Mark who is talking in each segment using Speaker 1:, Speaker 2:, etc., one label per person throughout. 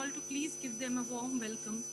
Speaker 1: all to please give them a warm welcome.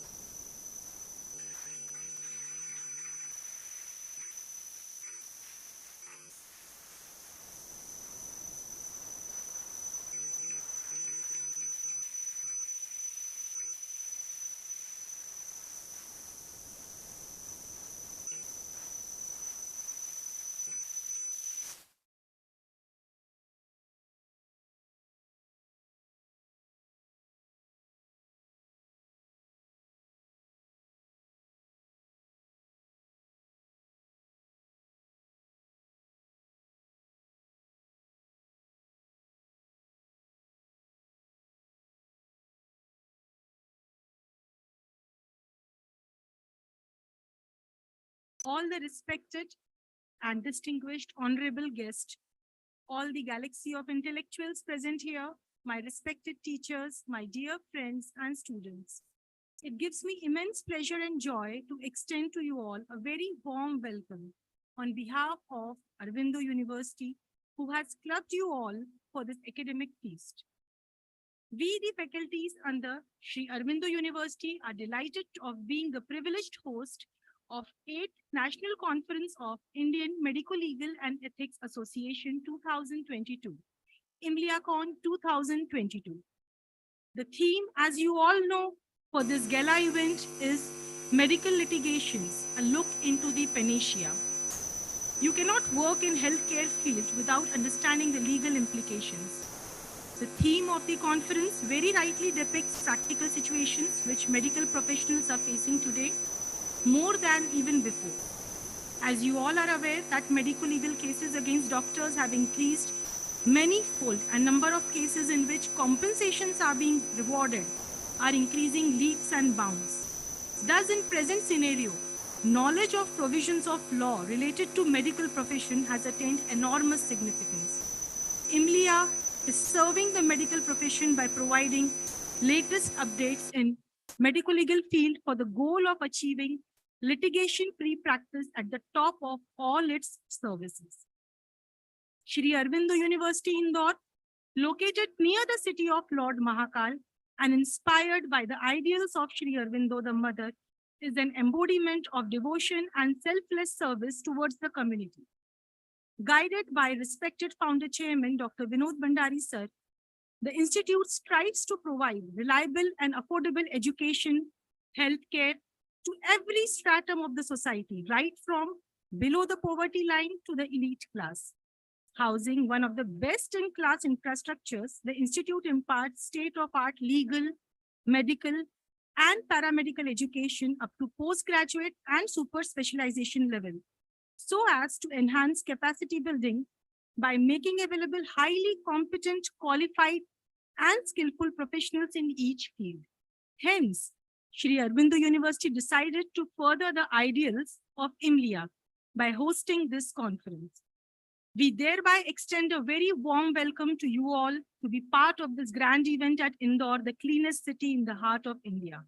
Speaker 1: All the respected and distinguished honorable guests, all the galaxy of intellectuals present here, my respected teachers, my dear friends and students. It gives me immense pleasure and joy to extend to you all a very warm welcome on behalf of Aurobindo University, who has clubbed you all for this academic feast. We, the faculties under Sri Aurobindo University, are delighted of being the privileged host of 8th National Conference of Indian Medico-Legal and Ethics Association 2022, IMLIACON 2022. The theme, as you all know, for this gala event is Medical Litigations, a look into the panacea. You cannot work in healthcare field without understanding the legal implications. The theme of the conference very rightly depicts practical situations which medical professionals are facing today more than even before. As you all are aware that medical legal cases against doctors have increased many-fold, and number of cases in which compensations are being rewarded are increasing leaps and bounds. Thus, in present scenario, knowledge of provisions of law related to medical profession has attained enormous significance. IMLIA is serving the medical profession by providing latest updates in medical legal field for the goal of achieving litigation-free practice at the top of all its services. Sri Aurobindo University, Indore, located near the city of Lord Mahakal and inspired by the ideals of Sri Aurobindo, the Mother, is an embodiment of devotion and selfless service towards the community. Guided by respected founder chairman, Dr. Vinod Bhandari sir, the institute strives to provide reliable and affordable education, healthcare to every stratum of the society, right from below the poverty line to the elite class. Housing one of the best-in-class infrastructures, the institute imparts state-of-art legal, medical, and paramedical education up to postgraduate and super specialization level, so as to enhance capacity building by making available highly competent, qualified, and skillful professionals in each field. Hence, Sri Aurobindo University decided to further the ideals of IMLIA by hosting this conference. We thereby extend a very warm welcome to you all to be part of this grand event at Indore, the cleanest city in the heart of India.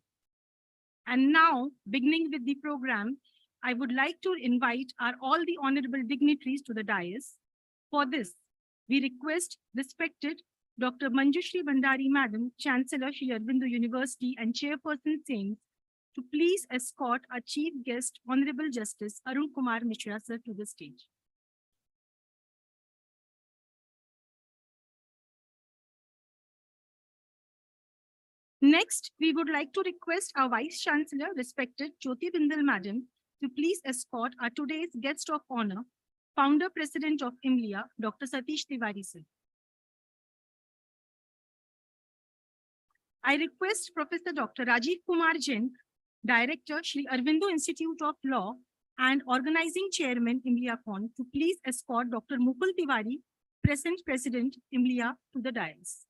Speaker 1: And now, beginning with the program, I would like to invite all the honorable dignitaries to the dais. For this, we request respected Dr. Manjushri Bhandari Madam, Chancellor Sri Aurobindo University and Chairperson SAINS, to please escort our Chief Guest, Honorable Justice Arun Kumar Mishra sir, to the stage. Next, we would like to request our Vice Chancellor, respected Jyoti Bindal Madam, to please escort our today's guest of honor, Founder President of IMLIA, Dr. Satish Tiwari sir. I request Professor Dr. Rajiv Kumar Jain, Director, Sri Aurobindo Institute of Law and Organizing Chairman, IMLIACON, to please escort Dr. Mukul Tiwari, present President, IMLIA, to the dais.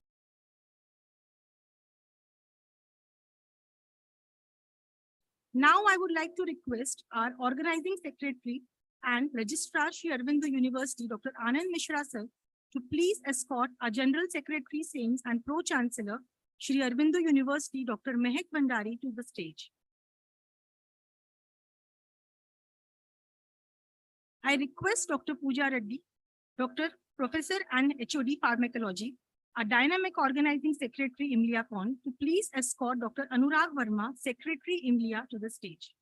Speaker 1: Now I would like to request our Organizing Secretary and Registrar, Sri Aurobindo University, Dr. Anand Mishra sir, to please escort our General Secretary, SAINS and Pro-Chancellor, Sri Aurobindo University, Dr. Mehak Bhandari, to the stage. I request Dr. Pooja Reddy, Professor and HOD Pharmacology, Our dynamic organizing secretary, IMLIACON, to please escort Dr. Anurag Verma, Secretary, IMLIA, to the stage.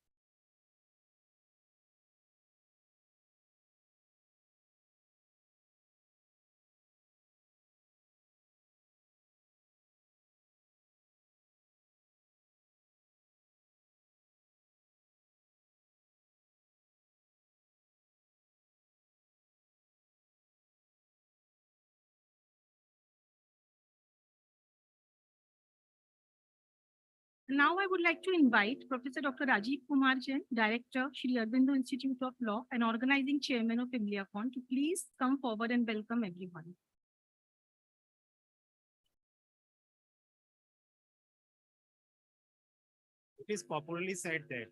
Speaker 1: Now I would like to invite Professor Dr. Rajiv Kumar Jain, Director, Shri Aurobindo Institute of Law and Organizing Chairman of IMLIACON, to please come forward and welcome everyone.
Speaker 2: It is popularly said that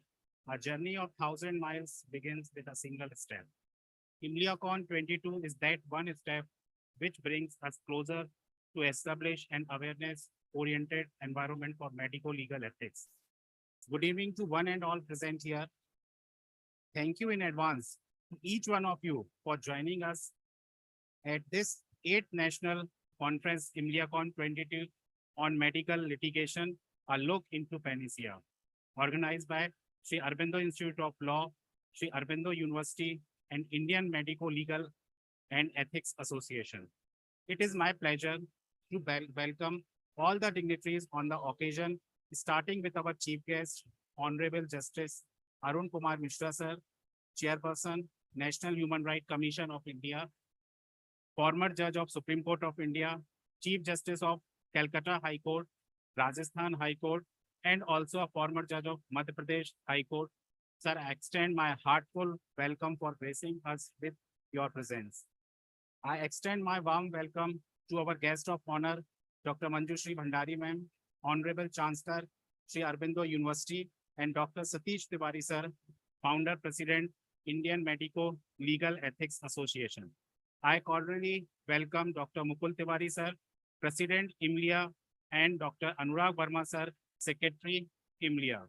Speaker 2: a journey of 1,000 miles begins with a single step. IMLIACON 22 is that one step which brings us closer to establish an awareness-oriented environment for medico-legal ethics. Good evening to one and all present here. Thank you in advance to each one of you for joining us at this 8th National Conference IMLIACON 22 on medical litigation, a look into panacea, organized by Sri Aurobindo Institute of Law, Sri Aurobindo University, and Indian Medico-Legal and Ethics Association. It is my pleasure to welcome all the dignitaries on the occasion, starting with our chief guest, Honorable Justice Arun Kumar Mishra sir, Chairperson, National Human Rights Commission of India, former Judge of Supreme Court of India, Chief Justice of Calcutta High Court, Rajasthan High Court, and also a former Judge of Madhya Pradesh High Court. Sir, I extend my heartfelt welcome for gracing us with your presence. I extend my warm welcome to our guest of honor, Dr. Manjushri Bhandari ma'am, Honorable Chancellor, Sri Aurobindo University, and Dr. Satish Tiwari sir, Founder President, Indian Medico Legal Ethics Association. I cordially welcome Dr. Mukul Tiwari sir, President IMLIA, and Dr. Anurag Verma sir, Secretary IMLIA.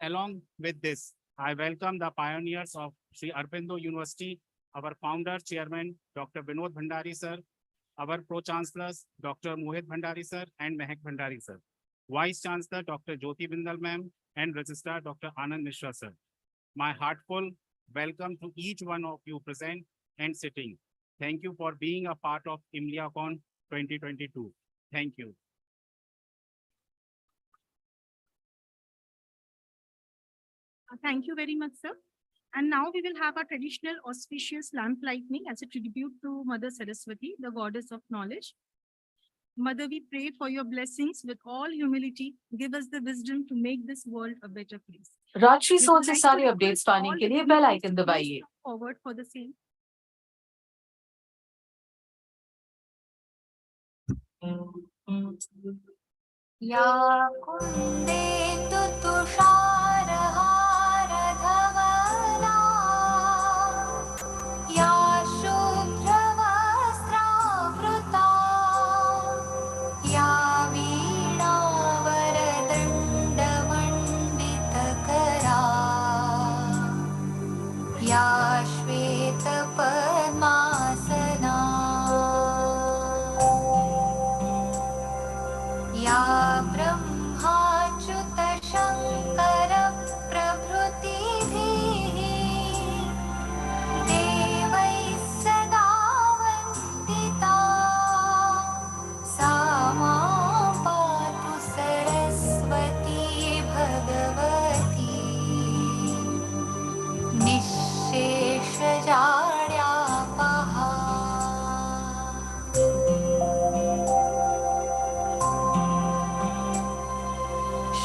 Speaker 2: Along with this, I welcome the pioneers of Sri Aurobindo University, our founder chairman, Dr. Vinod Bhandari sir, our pro-chancellors, Dr. Mohit Bhandari sir and Mehak Bhandari sir, Vice Chancellor, Dr. Jyoti Bindal ma'am, and Registrar, Dr. Anand Mishra sir. My heartfelt welcome to each one of you present and sitting. Thank you for being a part of IMLIACON 2022. Thank you.
Speaker 1: Thank you very much, sir. And now we will have our traditional auspicious lamp lighting as a tribute to Mother Saraswati, the goddess of knowledge. Mother, we pray for your blessings with all humility. Give us the wisdom to make this world a better place.
Speaker 3: Rajshree सोच से सारे updates पाने के लिए bell icon दबाइए.
Speaker 1: Forward for the same.
Speaker 4: या कुन्देन्दु तुषारहार धवला या शुभ्रवस्त्रावृता या वीणावरदण्डमण्डितकरा या श्वेतपद्मासना या ब्रह्माच्युतशङ्कर प्रभृतिभिः देवैः सदा वन्दिता सा मां पातु Saraswati Bhagwati निःशेषजाड्यापहा.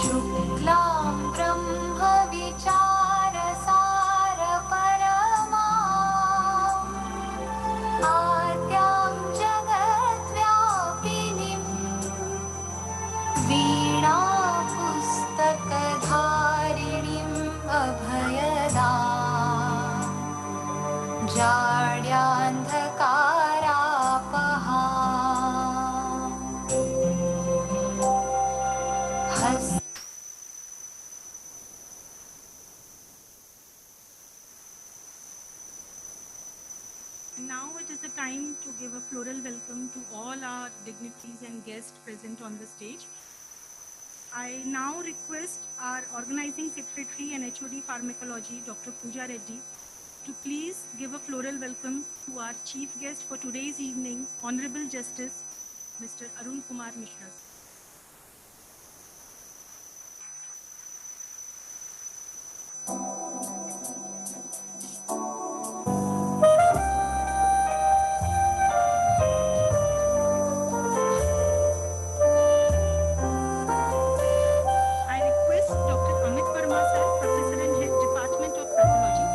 Speaker 4: शुक्लां ब्रह्मविचारसारपरमा आद्यां जगद्व्यापिनीं वीणापुस्तकधारिणीम् अभयदां जाड्यान्धकारापहा.
Speaker 1: Now it is the time to give a floral welcome to all our dignitaries and guests present on the stage. I now request our organizing secretary and HOD Pharmacology, Dr. Pooja Reddy, to please give a floral welcome to our chief guest for today's evening, Honorable Justice Mr. Arun Kumar Mishra. I request Dr. Amit Verma sir, Professor and Head Department of Pathology,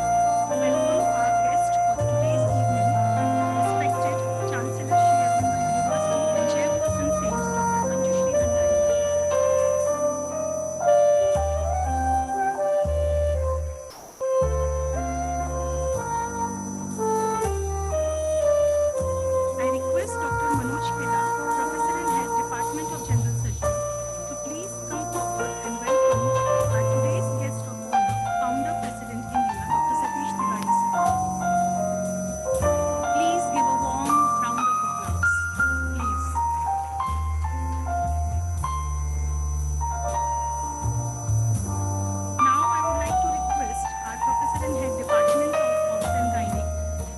Speaker 1: to welcome our guest for today's evening, respected Chancellor Shri Aurobindo University and Chairperson Saints Dr. Manjushri Bhandari. I request Dr. Manoj Khela, Professor and Head Department of General Surgery, to please come forward and welcome our today's guest of honor, Founder President India, Dr. Satish Tiwari sir. Please give a warm round of applause. Please. Now I would like to request our Professor and Head Department of Obs and Gynec,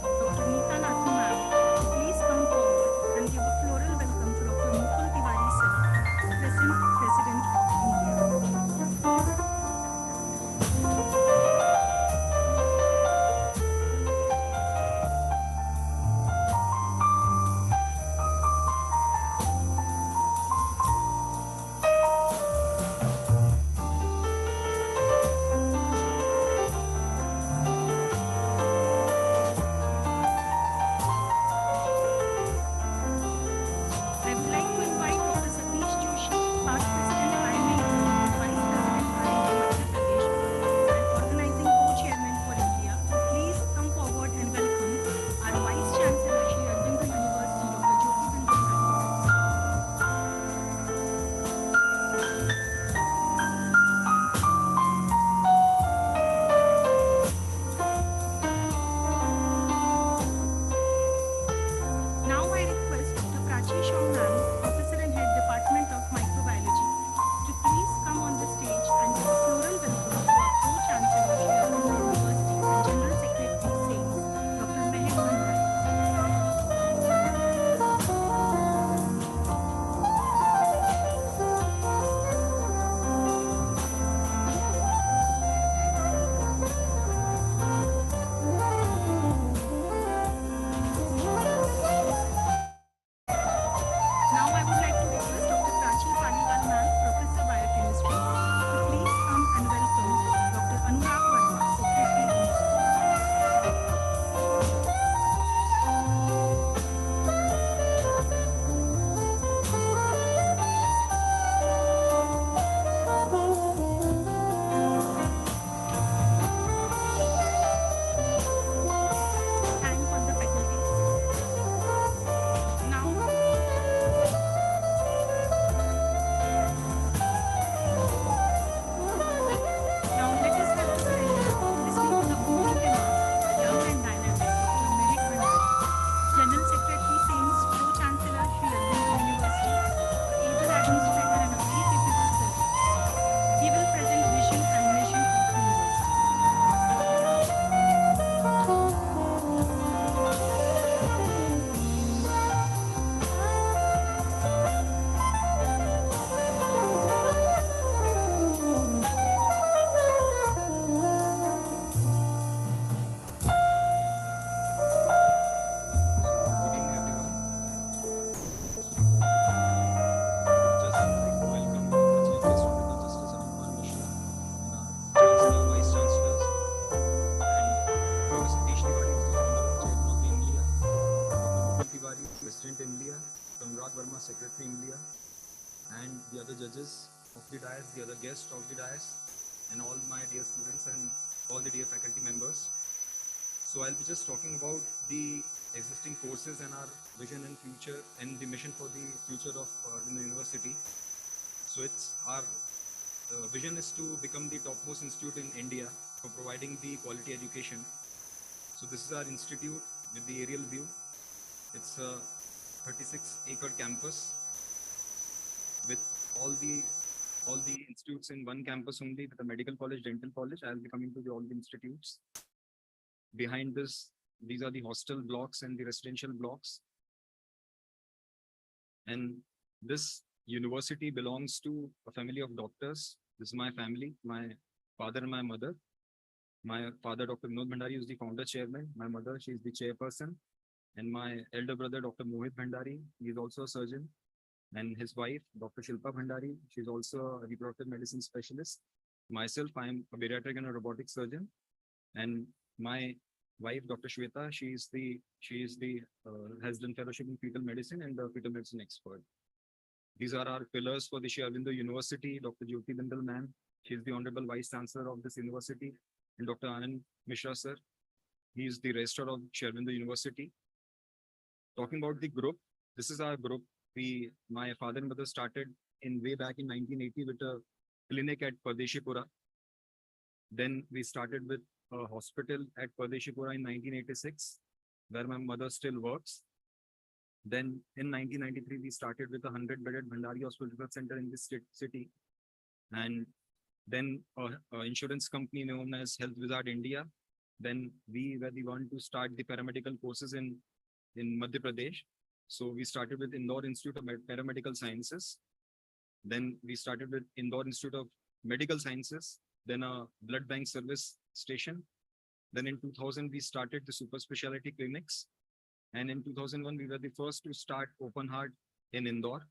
Speaker 1: Dr. Neeta Nathu ma'am, to please come forward and give a floral welcome to Dr. Mukul Tiwari sir, present President of India. I would like to invite Dr. Satish Joshi, past President IIMA Indore, Vice President IIM Madhya Pradesh, and Organizing Co-Chairman for India, to please come forward and welcome our Vice Chancellor, Shri Aurobindo University, Dr. Jyoti Bindra. Now I request Dr. Prachi Shomnan, Professor and Head Department of Microbiology, to please come on the stage and give a floral welcome to our Co-Chancellor, Shri Aurobindo University and General Secretary, Saints, Dr. Mehek Bhandari. Now I would like to request Dr. Prachi Paliwal ma'am, Professor Biochemistry, to please come and welcome Dr. Anurag Verma, Secretary. Thank all the faculties. Now Now let us have the pleasure of listening to the opening remarks of the young and dynamic Dr. Mehek Bhandari, General Secretary, Saints, Pro-Chancellor, Shri Aurobindo University, able administrator and a very capable surgeon. He will present vision and mission of the university.
Speaker 5: Good evening, everyone. Just like to welcome the Chief Guest Honorable Justice Arun Kumar Mishra and our Chancellor, Vice Chancellors, and Dr. Satish Tiwari, who is the founder and chairman of the India, Dr. Mukul Tiwari, President India, Dr. Anurag Verma, Secretary India, and the other judges of the dais, the other guests of the dais, and all my dear students and all the dear faculty members. So I'll be just talking about the existing courses and our vision and future and the mission for the future of Aurobindo University. So it's our vision is to become the topmost institute in India for providing the quality education. So this is our institute with the aerial view. It's a 36-acre campus with all the institutes in one campus only, with a medical college, dental college. I'll be coming to all the institutes. Behind this, these are the hostel blocks and the residential blocks. And this university belongs to a family of doctors. This is my family, my father and my mother. My father, Dr. Vinod Bhandari, is the founder chairman. My mother, she is the chairperson. And my elder brother, Dr. Mohit Bhandari, he is also a surgeon. And his wife, Dr. Shilpa Bhandari, she's also a reproductive medicine specialist. Myself, I am a bariatric and a robotic surgeon. And my wife, Dr. Shweta, has done fellowship in fetal medicine and a fetal medicine expert. These are our pillars for the Sri Aurobindo University. Dr. Jyoti Bindal, ma'am, she is the Honorable Vice Chancellor of this university. And Dr. Anand Mishra, sir, he is the Registrar of Sri Aurobindo University. Talking about the group, this is our group. My father and mother started way back in 1980 with a clinic at Pardeshipura. Then we started with a hospital at Pardeshipura in 1986, where my mother still works. Then in 1993, we started with a 100-bedded Bhandari Hospital Research Center in this city. And then an insurance company known as Health Wizard India. Then we were the one to start the paramedical courses in Madhya Pradesh. So we started with Indore Institute of Paramedical Sciences. Then we started with Indore Institute of Medical Sciences, then a blood bank service station. Then in 2000, we started the super specialty clinics. And in 2001, we were the first to start open heart in Indore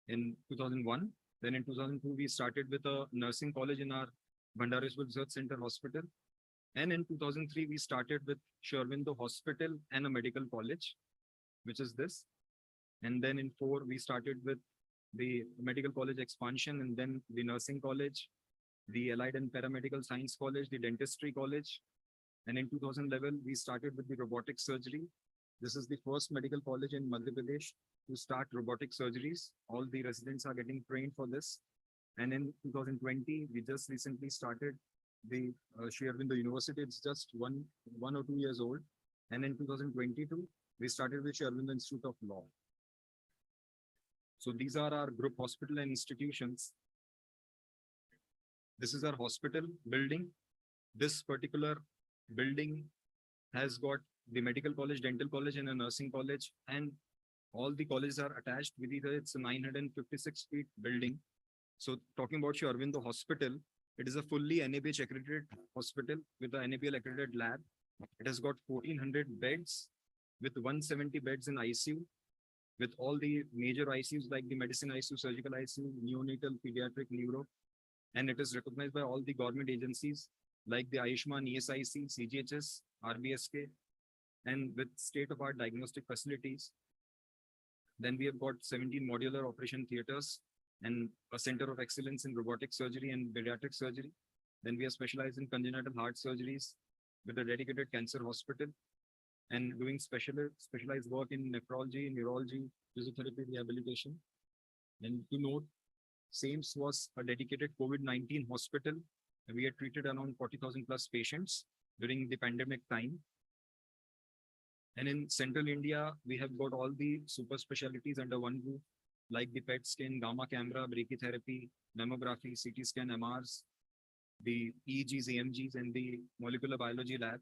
Speaker 5: in 2001. Then in 2002, we started with a nursing college in our Bhandari Research Center Hospital. And in 2003, we started with Sri Aurobindo Hospital and a medical college, which is this. And then in 2004, we started with the medical college expansion, and then the nursing college, the allied and paramedical science college, the dentistry college. And in 2011, we started with the robotic surgery. This is the first medical college in Madhya Pradesh to start robotic surgeries. All the residents are getting trained for this. And in 2020, we just recently started the Sri Aurobindo University. It's just one or 2 years old. And in 2022, we started with Sri Aurobindo Institute of Law. So these are our group hospital and institutions. This is our hospital building. This particular building has got the medical college, dental college, and a nursing college, and all the colleges are attached with each other. It's a 956 feet building. So talking about Sri Aurobindo Hospital, it is a fully NABH accredited hospital with a NABL accredited lab. It has got 1400 beds with 170 beds in ICU, with all the major ICUs like the medicine ICU, surgical ICU, neonatal, pediatric, neuro. And it is recognized by all the government agencies like the Ayushman, ESIC, CGHS, RBSK, and with state-of-art diagnostic facilities. Then we have got 17 modular operation theaters and a center of excellence in robotic surgery and bariatric surgery. Then we are specialized in congenital heart surgeries with a dedicated cancer hospital and doing specialized work in nephrology, neurology, physiotherapy, rehabilitation. And to note, SAMES was a dedicated COVID-19 hospital. We had treated around 40,000 plus patients during the pandemic time. And in central India, we have got all the super specialties under one roof, like the PET scan, gamma camera, brachytherapy, mammography, CT scan, MRs, the EEGs, AMGs, and the molecular biology lab.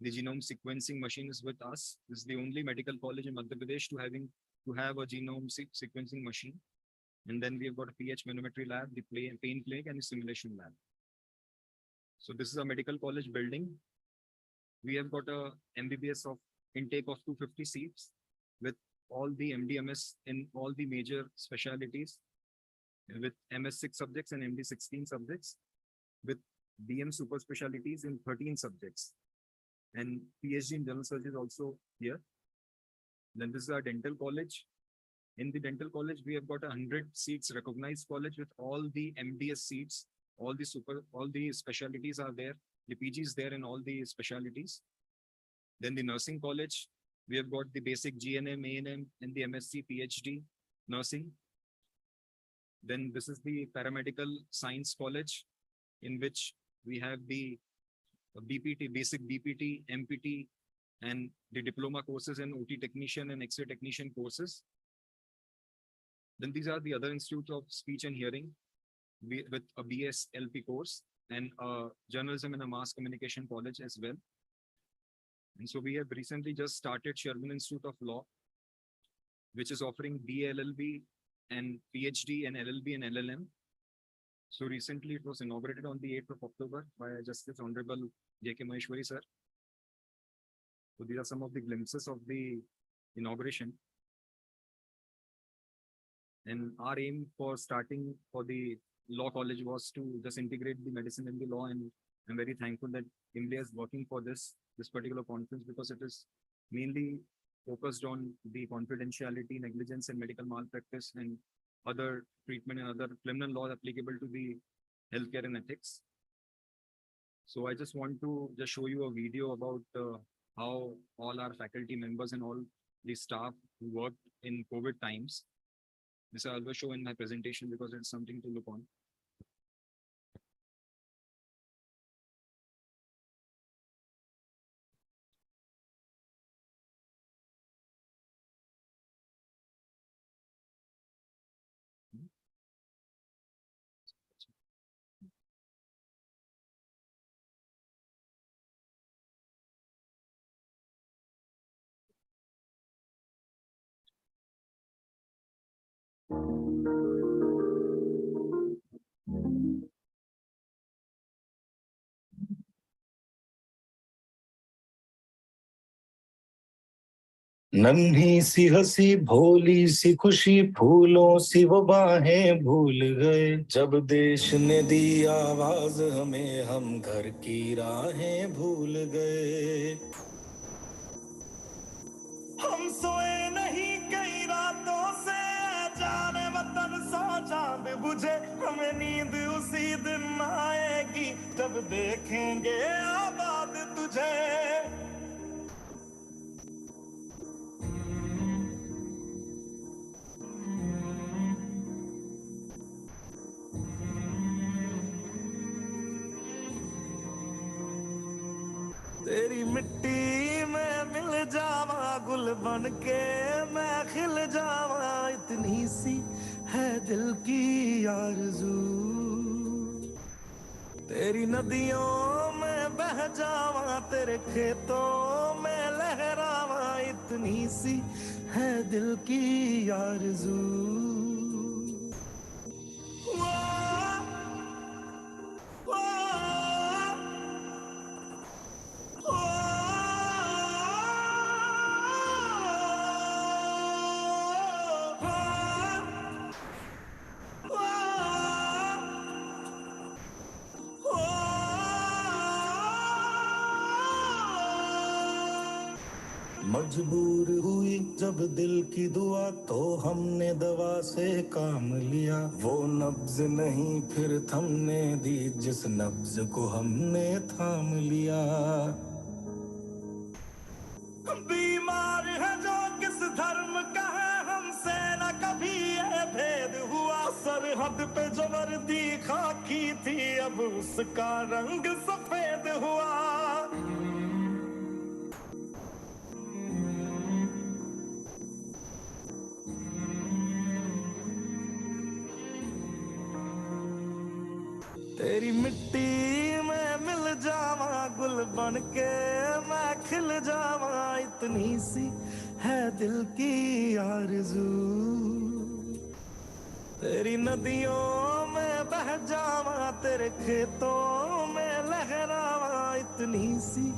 Speaker 5: The genome sequencing machine is with us. This is the only medical college in Madhya Pradesh to have a genome sequencing machine. And then we have got a pH manometry lab, the pain clinic, and the simulation lab. So this is a medical college building. We have got a MBBS of intake of 250 seats with all the MDMS in all the major specialties, with MS6 subjects and MD 16 subjects, with DM super specialties in 13 subjects. And PhD in general surgery is also here. Then this is our dental college. In the dental college, we have got 100 seats recognized college with all the MDS seats, all the specialties are there. The PG is there in all the specialties. Then the nursing college, we have got the basic GNM, ANM, and the MSc, PhD nursing. Then this is the paramedical science college, in which we have the BPT, basic BPT, MPT, and the diploma courses in OT technician and X-ray technician courses. Then these are the other institutes of speech and hearing with a BSLP course and a journalism and a mass communication college as well. And so we have recently just started Sherman Institute of Law, which is offering BLLB and PhD and LLB and LLM. So recently it was inaugurated on the 8th of October by Justice Honorable J.K. Maheshwari sir. So these are some of the glimpses of the inauguration. And our aim for starting for the law college was to just integrate the medicine and the law. And I'm very thankful that IMLA is working for this particular conference, because it is mainly focused on the confidentiality, negligence, and medical malpractice and other treatment and other criminal laws applicable to the healthcare and ethics. So I just want to just show you a video about how all our faculty members and all the staff who worked in COVID times. This I always show in my presentation because it's something to look on.
Speaker 6: नन्ही सी हंसी भोली सी खुशी फूलों सी वो बाहें भूल गए जब देश ने दी आवाज हमें हम घर की राहें भूल गए हम सोए नहीं कई रातों से जाने वतन सौ चांद बुझे हमें नींद उसी दिन आएगी जब देखेंगे आबाद तुझे तेरी मिट्टी में मिल जावा गुल बन के मैं खिल जावा इतनी सी है दिल की आरज़ू तेरी नदियों में बह जावा तेरे खेतों में लहरावा इतनी सी है दिल की आरज़ू मजबूर हुई जब दिल की दुआ तो हमने दवा से काम लिया वो नब्ज नहीं फिर थमने दी जिस नब्ज को हमने थाम लिया बीमार है जो किस धर्म का है हमसे न कभी ये भेद हुआ सरहद पे जो वर्दी खाकी थी अब उसका रंग सफेद हुआ तेरी मिट्टी में मिल जावा गुल बन के मैं खिल जावा इतनी सी है दिल की आरज़ू तेरी नदियों में बह जावा तेरे खेतों में लहरावा इतनी सी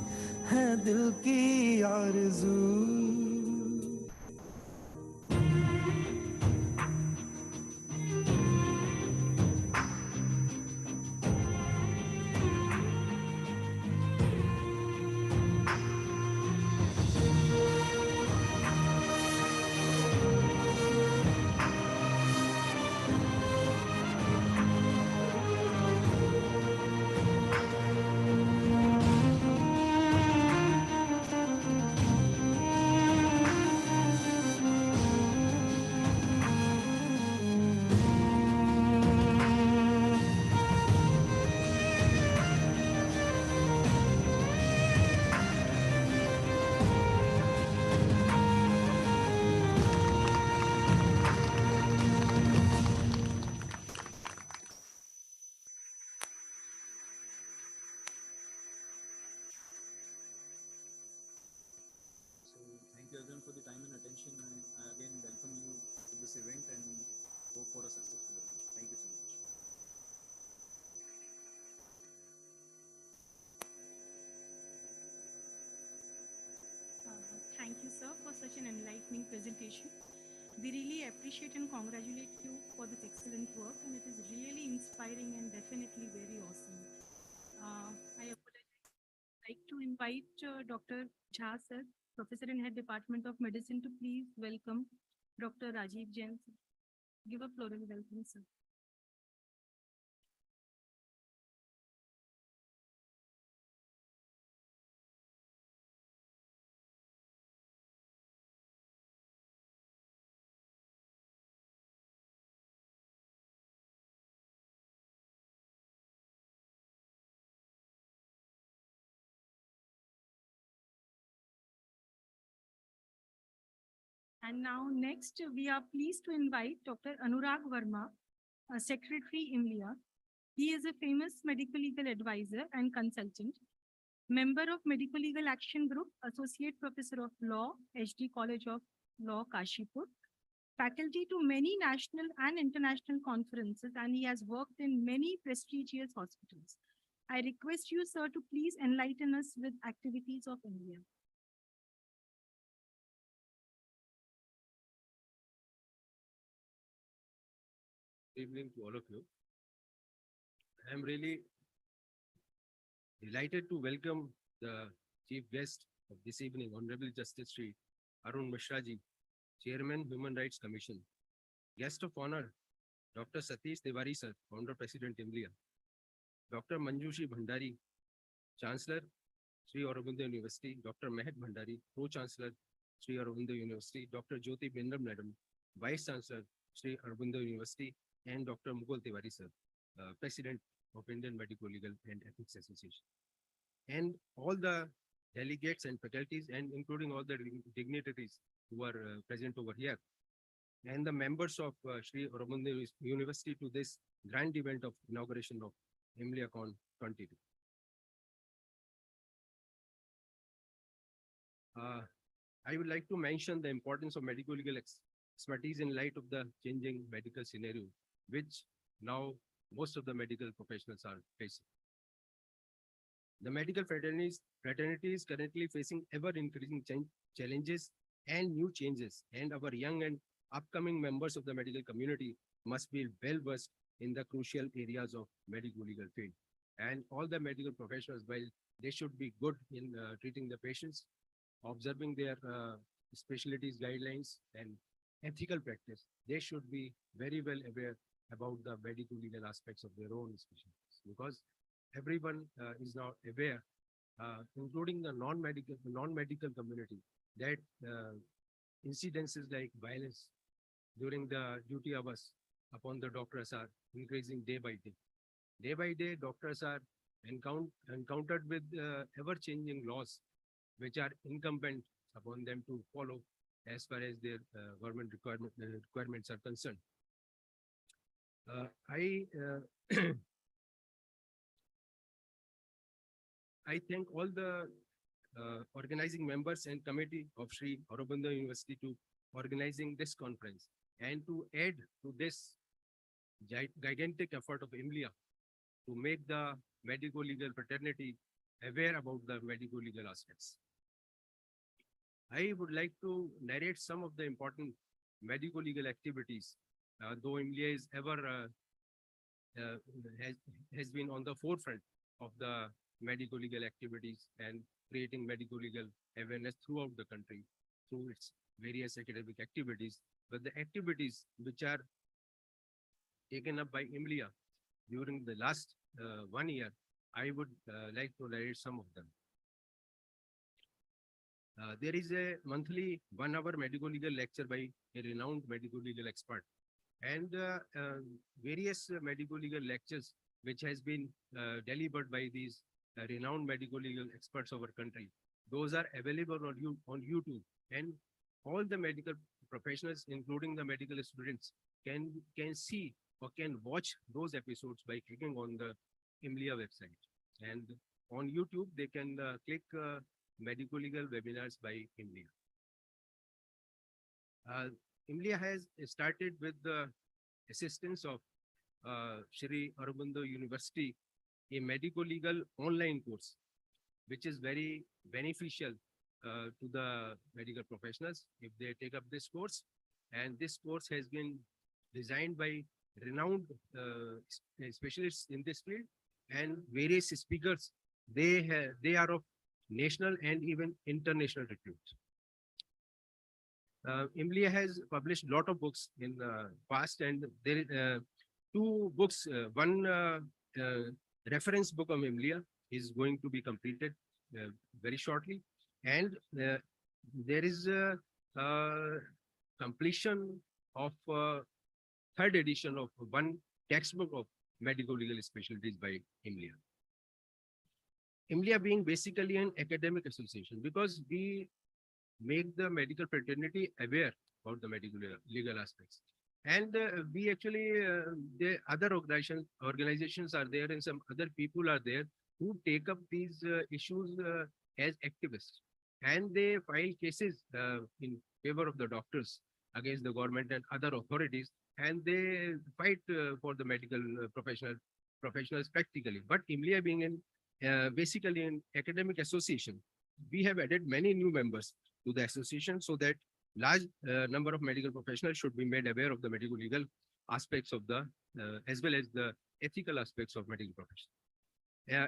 Speaker 6: है दिल की आरज़ू
Speaker 5: thank you everyone for the time and attention. I again welcome you to this event and hope for a successful event. Thank you so much.
Speaker 1: Thank you, sir, for such an enlightening presentation. We really appreciate and congratulate you for this excellent work, and it is really inspiring and definitely very awesome. I would like to invite Dr. Jha, sir, Professor and Head Department of Medicine, to please welcome Dr. Rajiv Jain. Sir. Give a floral welcome, sir. And now next, we are pleased to invite Dr. Anurag Verma, Secretary IMLIA. He is a famous medical legal advisor and consultant, member of Medical Legal Action Group, Associate Professor of Law, HD College of Law, Kashipur, faculty to many national and international conferences, and he has worked in many prestigious hospitals. I request you, sir, to please enlighten us with activities of India.
Speaker 7: Evening to all of you. I am really delighted to welcome the chief guest of this evening, Honorable Justice Sri Arun Mishra ji, Chairman, Human Rights Commission. Guest of honor, Dr. Satish Tiwari sir, Founder President IMLIA. Dr. Manjushi Bhandari, Chancellor, Sri Aurobindo University. Dr. Mehak Bhandari, Pro-Chancellor, Sri Aurobindo University. Dr. Jyoti Bindram Madam, Vice Chancellor, Sri Aurobindo University. And Dr. Mukul Tiwari sir, President of Indian Medical Legal and Ethics Association. And all the delegates and faculties, and including all the dignitaries who are present over here, and the members of Sri Aurobindo University to this grand event of inauguration of IMLIACon 22. I would like to mention the importance of medical legal expertise in light of the changing medical scenario, which now most of the medical professionals are facing. The medical fraternity is currently facing ever-increasing challenges and new changes, and our young and upcoming members of the medical community must be well-versed in the crucial areas of medical legal field. And all the medical professionals, while they should be good in treating the patients, observing their specialties, guidelines, and ethical practice, they should be very well aware about the medical legal aspects of their own specialties, because everyone is now aware, including the non-medical community, that incidences like violence during the duty hours upon the doctors are increasing day by day. Day by day, doctors are encountered with ever-changing laws, which are incumbent upon them to follow as far as their government requirements are concerned. I thank all the organizing members and committee of Sri Aurobindo University to organizing this conference, and to add to this gigantic effort of IMLIA to make the medical legal fraternity aware about the medical legal aspects. I would like to narrate some of the important medical legal activities, though IMLIA is ever has been on the forefront of the medical legal activities and creating medical legal awareness throughout the country through its various academic activities. But the activities which are taken up by IMLIA during the last 1 year, I would like to narrate some of them. There is a monthly 1-hour medical legal lecture by a renowned medical legal expert, and various medical legal lectures which has been delivered by these renowned medical legal experts of our country. Those are available on YouTube, and all the medical professionals, including the medical students, can see or can watch those episodes by clicking on the IMLIA website. And on YouTube, they can click medical legal webinars by IMLIA. India has started with the assistance of Shri Aurobindo University, a medico-legal online course, which is very beneficial to the medical professionals if they take up this course. And this course has been designed by renowned specialists in this field and various speakers. They are of national and even international repute. IMLIA has published a lot of books in the past, and there is two books. One reference book of IMLIA is going to be completed very shortly, and there is a completion of third edition of one textbook of medical legal specialties by IMLIA. IMLIA being basically an academic association, because we make the medical fraternity aware about the medical legal aspects. And we actually, the other organizations are there, and some other people are there who take up these issues as activists. And they file cases in favor of the doctors against the government and other authorities, and they fight for the medical professionals practically. But IMLIA being basically an academic association, we have added many new members to the association so that large number of medical professionals should be made aware of the medical legal aspects of the as well as the ethical aspects of medical profession.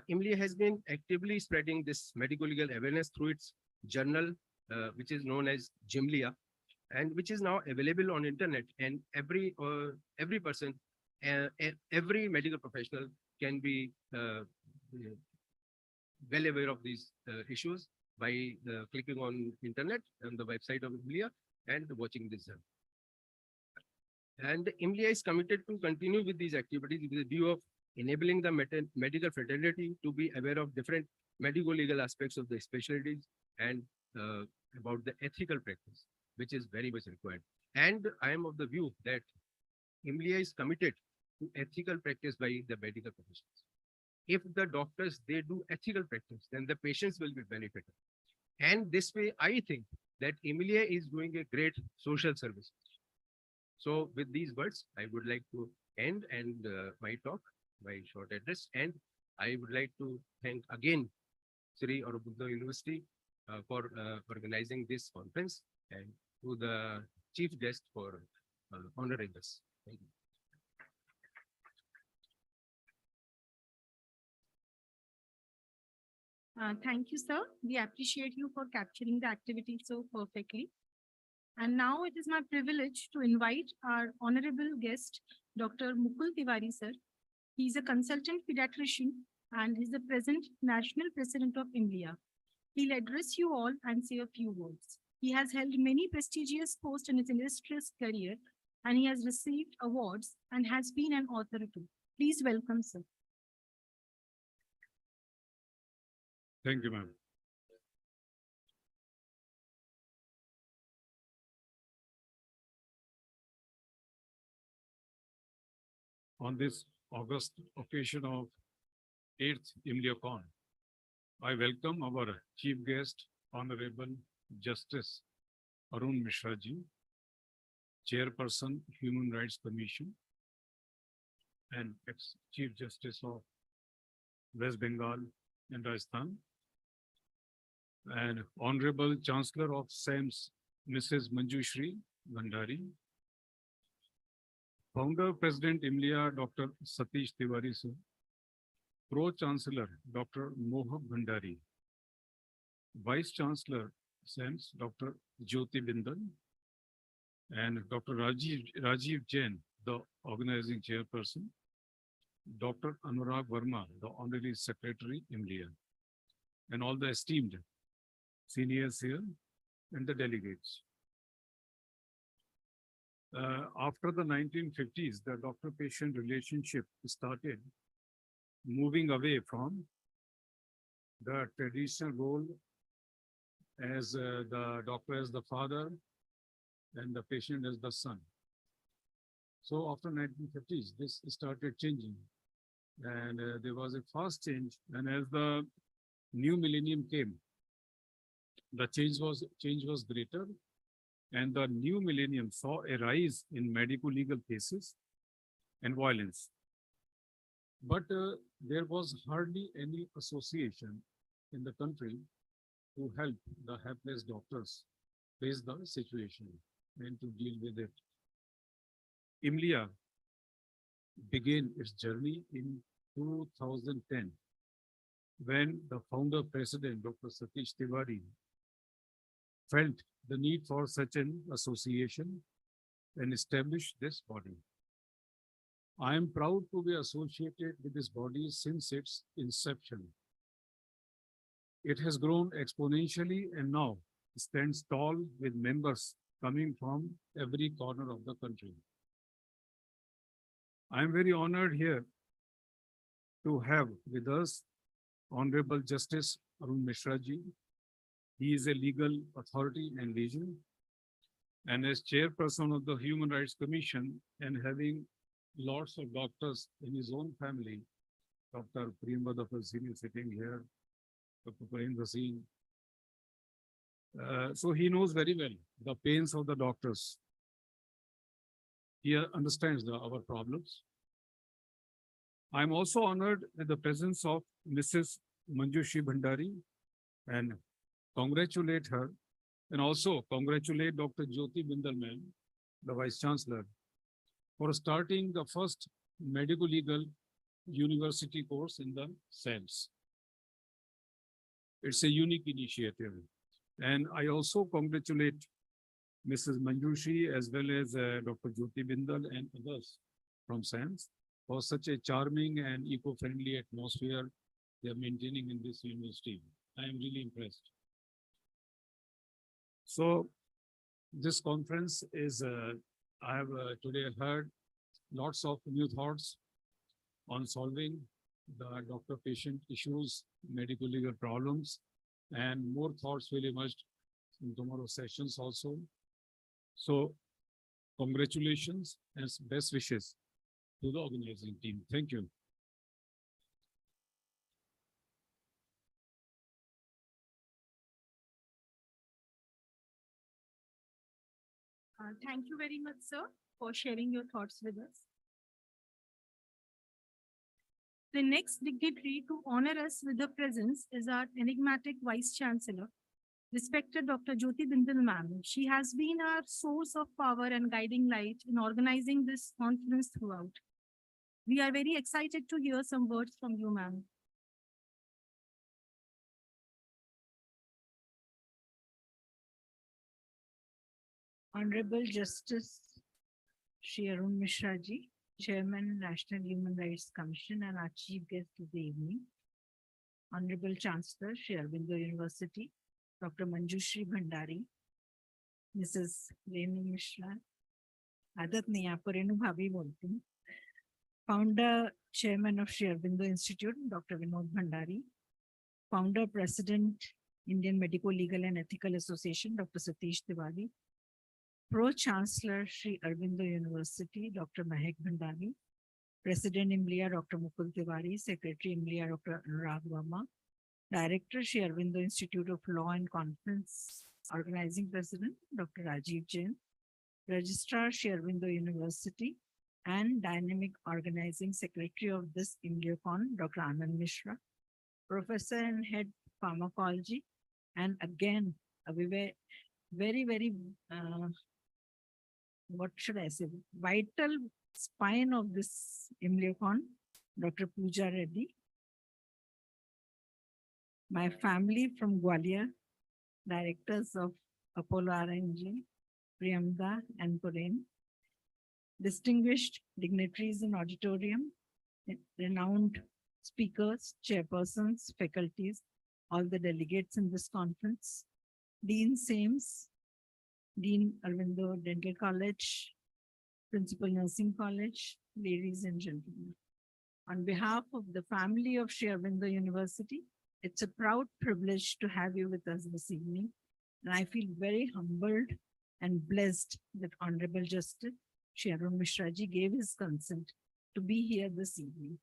Speaker 7: IMLIA has been actively spreading this medical legal awareness through its journal, which is known as JIMLIA, and which is now available on internet, and every person, every medical professional can be well aware of these issues by clicking on internet and the website of IMLIA and watching this. And IMLIA is committed to continue with these activities with the view of enabling the medical fraternity to be aware of different medical legal aspects of the specialties and about the ethical practice, which is very much required. And I am of the view that IMLIA is committed to ethical practice by the medical professionals. If the doctors, they do ethical practice, then the patients will be benefited. And this way, I think that IMLIA is doing a great social service. So with these words, I would like to end my talk, my short address, and I would like to thank again Sri Aurobindo University for organizing this conference, and to the chief guest for honoring us. Thank you.
Speaker 1: Thank you, sir. We appreciate you for capturing the activity so perfectly. And now it is my privilege to invite our honorable guest, Dr. Mukul Tiwari, sir. He is a consultant pediatrician and is the present national president of IMLIA. He'll address you all and say a few words. He has held many prestigious posts in his illustrious career, and he has received awards and has been an author too. Please welcome, sir.
Speaker 8: Thank you, ma'am. On this August occasion of 8th IMLIACon, I welcome our chief guest, Honorable Justice Arun Mishra ji, Chairperson, Human Rights Commission, and ex-Chief Justice of West Bengal and Rajasthan, and Honorable Chancellor of SAMS, Mrs. Manjushri Bhandari, Founder President IMLIA, Dr. Satish Tiwari, sir, Pro-Chancellor, Dr. Mohab Bhandari, Vice Chancellor, SAMS, Dr. Jyoti Bindal, and Dr. Rajiv Jain, the organizing chairperson, Dr. Anurag Verma, the Honorary Secretary, IMLIA, and all the esteemed seniors here and the delegates. After the 1950s, the doctor-patient relationship started moving away from the traditional role as the doctor as the father and the patient as the son. So after 1950s, this started changing, and there was a fast change. And as the new millennium came, the change was greater, and the new millennium saw a rise in medico-legal cases and violence. But there was hardly any association in the country to help the helpless doctors face the situation and to deal with it. IMLIA began its journey in 2010 when the founder president, Dr. Satish Tiwari, felt the need for such an association and established this body. I am proud to be associated with this body since its inception. It has grown exponentially and now stands tall with members coming from every corner of the country. I am very honored here to have with us Honorable Justice Arun Mishra ji. He is a legal authority and legend, and as chairperson of the Human Rights Commission and having lots of doctors in his own family, Dr. Premwada Fasini is sitting here, Dr. Prem Vaseen. So he knows very well the pains of the doctors. He understands our problems. I'm also honored with the presence of Mrs. Manjushri Bhandari and congratulate her and also congratulate Dr. Jyoti Bindal ma'am, the Vice Chancellor, for starting the first medical legal university course in the SAMS. It's a unique initiative. And I also congratulate Mrs. Manjushri as well as Dr. Jyoti Bindal and others from SAMS for such a charming and eco-friendly atmosphere they are maintaining in this university. I am really impressed. So this conference is, I have today heard lots of new thoughts on solving the doctor-patient issues, medical legal problems, and more thoughts will emerge in tomorrow's sessions also. So congratulations and best wishes to the organizing team. Thank you.
Speaker 1: Thank you very much, sir, for sharing your thoughts with us. The next dignitary to honor us with her presence is our enigmatic Vice Chancellor, respected Dr. Jyoti Bindal ma'am. She has been our source of power and guiding light in organizing this conference throughout. We are very excited to hear some words from you, ma'am.
Speaker 9: Honorable Justice Shri Arun Mishra ji, Chairman, National Human Rights Commission and our Chief Guest of the evening. Honorable Chancellor Shri Aurobindo University, Dr. Manjushri Bhandari, Mrs. Renu Mishra, आदत नहीं आपको रेणु भाभी बोलती हूँ. Founder, Chairman of Shri Aurobindo Institute, Dr. Vinod Bhandari. Founder, President, Indian Medical Legal and Ethical Association, Dr. Satish Tiwari. Pro-Chancellor, Shri Aurobindo University, Dr. Mahek Bhandari. President, IMLIA, Dr. Mukul Tiwari. Secretary, IMLIA, Dr. Anurag Verma. Director, Shri Aurobindo Institute of Law and Conference. Organizing President, Dr. Rajiv Jain. Registrar, Shri Aurobindo University. And Dynamic Organizing Secretary of this IMLIACon, Dr. Anand Mishra. Professor and Head Pharmacology. And again, we were very, what should I say, vital spine of this IMLIACon, Dr. Pooja Reddy. My family from Gwalior, directors of Apollo RNG, Priyamda and Puren. Distinguished dignitaries in auditorium, renowned speakers, chairpersons, faculties, all the delegates in this conference, Dean Sames, Dean Aurobindo Dental College, Principal Nursing College, ladies and gentlemen. On behalf of the family of Shri Aurobindo University, it's a proud privilege to have you with us this evening. And I feel very humbled and blessed that Honorable Justice Shri Arun Mishra ji gave his consent to be here this evening.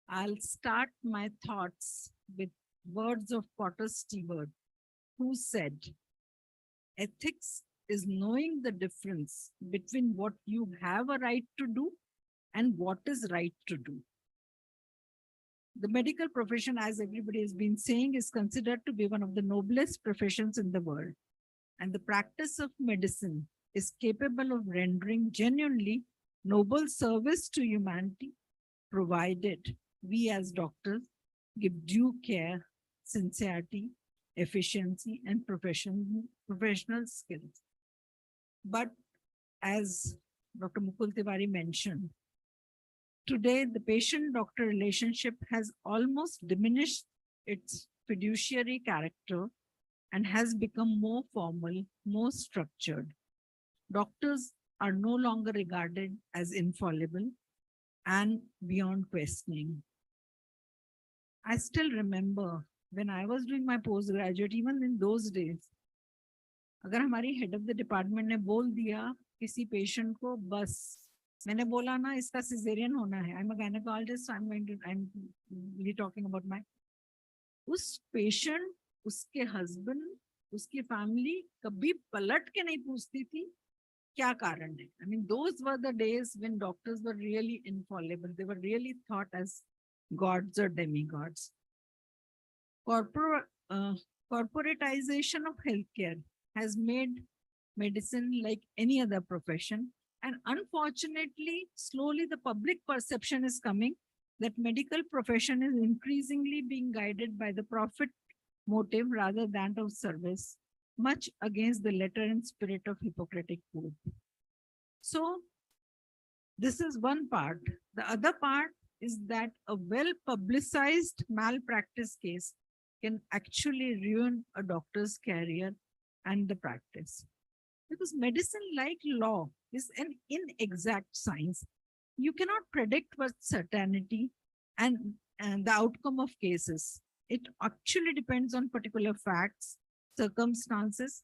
Speaker 9: I'll start my thoughts with words of Potter Stewart, who said, ethics is knowing the difference between what you have a right to do and what is right to do. The medical profession, as everybody has been saying, is considered to be one of the noblest professions in the world. And the practice of medicine is capable of rendering genuinely noble service to humanity, provided we as doctors give due care, sincerity, efficiency, and professional skills. But as Dr. Mukul Tiwari mentioned, today the patient-doctor relationship has almost diminished its fiduciary character and has become more formal, more structured. Doctors are no longer regarded as infallible and beyond questioning. I still remember when I was doing my postgraduate, even in those days, अगर हमारी head of the department ने बोल दिया किसी patient को, बस मैंने बोला ना इसका सिजेरियन होना है, I am a gynaecologist, I am really talking about my, उस पेशेंट, उसके हस्बैंड, उसकी फैमिली कभी पलट के नहीं पूछती थी क्या कारण है. I mean, those were the days when doctors were really infallible. They were really thought as gods or demigods. Corporatization of healthcare has made medicine like any other profession. And unfortunately, slowly the public perception is coming that medical profession is increasingly being guided by the profit motive rather than of service, much against the letter and spirit of Hippocratic Code. So this is one part. The other part is that a well-publicized malpractice case can actually ruin a doctor's career and the practice. Because medicine, like law, is an inexact science. You cannot predict with certainty and the outcome of cases. It actually depends on particular facts, circumstances,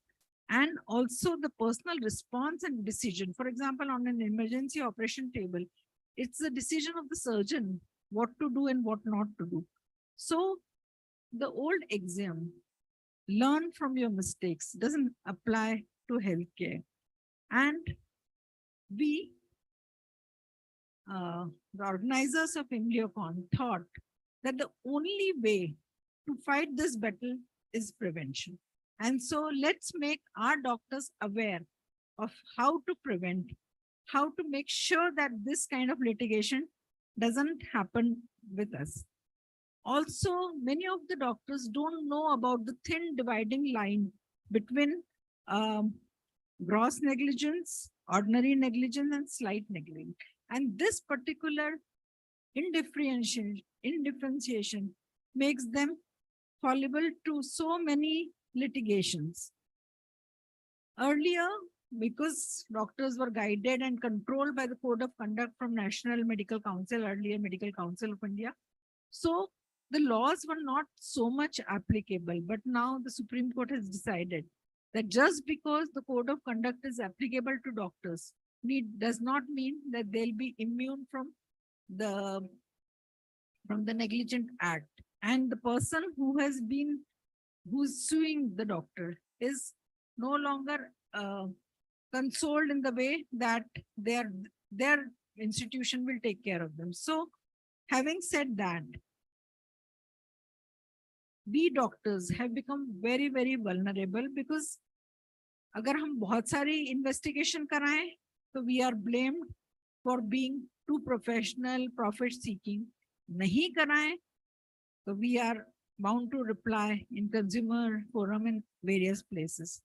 Speaker 9: and also the personal response and decision. For example, on an emergency operation table, it's the decision of the surgeon what to do and what not to do. So the old axiom, learn from your mistakes, doesn't apply to healthcare. And we, the organizers of ImlioCon, thought that the only way to fight this battle is prevention. And so let's make our doctors aware of how to prevent, how to make sure that this kind of litigation doesn't happen with us. Also, many of the doctors don't know about the thin dividing line between gross negligence, ordinary negligence, and slight negligence. And this particular indifferentiation makes them fallible to so many litigations. Earlier, because doctors were guided and controlled by the code of conduct from National Medical Council, earlier Medical Council of India, so the laws were not so much applicable. But now the Supreme Court has decided that just because the code of conduct is applicable to doctors, does not mean that they'll be immune from the negligent act. And the person who's suing the doctor is no longer consoled in the way that their institution will take care of them. So having said that, we doctors have become very, very vulnerable because अगर हम बहुत सारी investigation कराएं, तो we are blamed for being too professional, profit seeking. नहीं कराएं, so we are bound to reply in consumer forum in various places.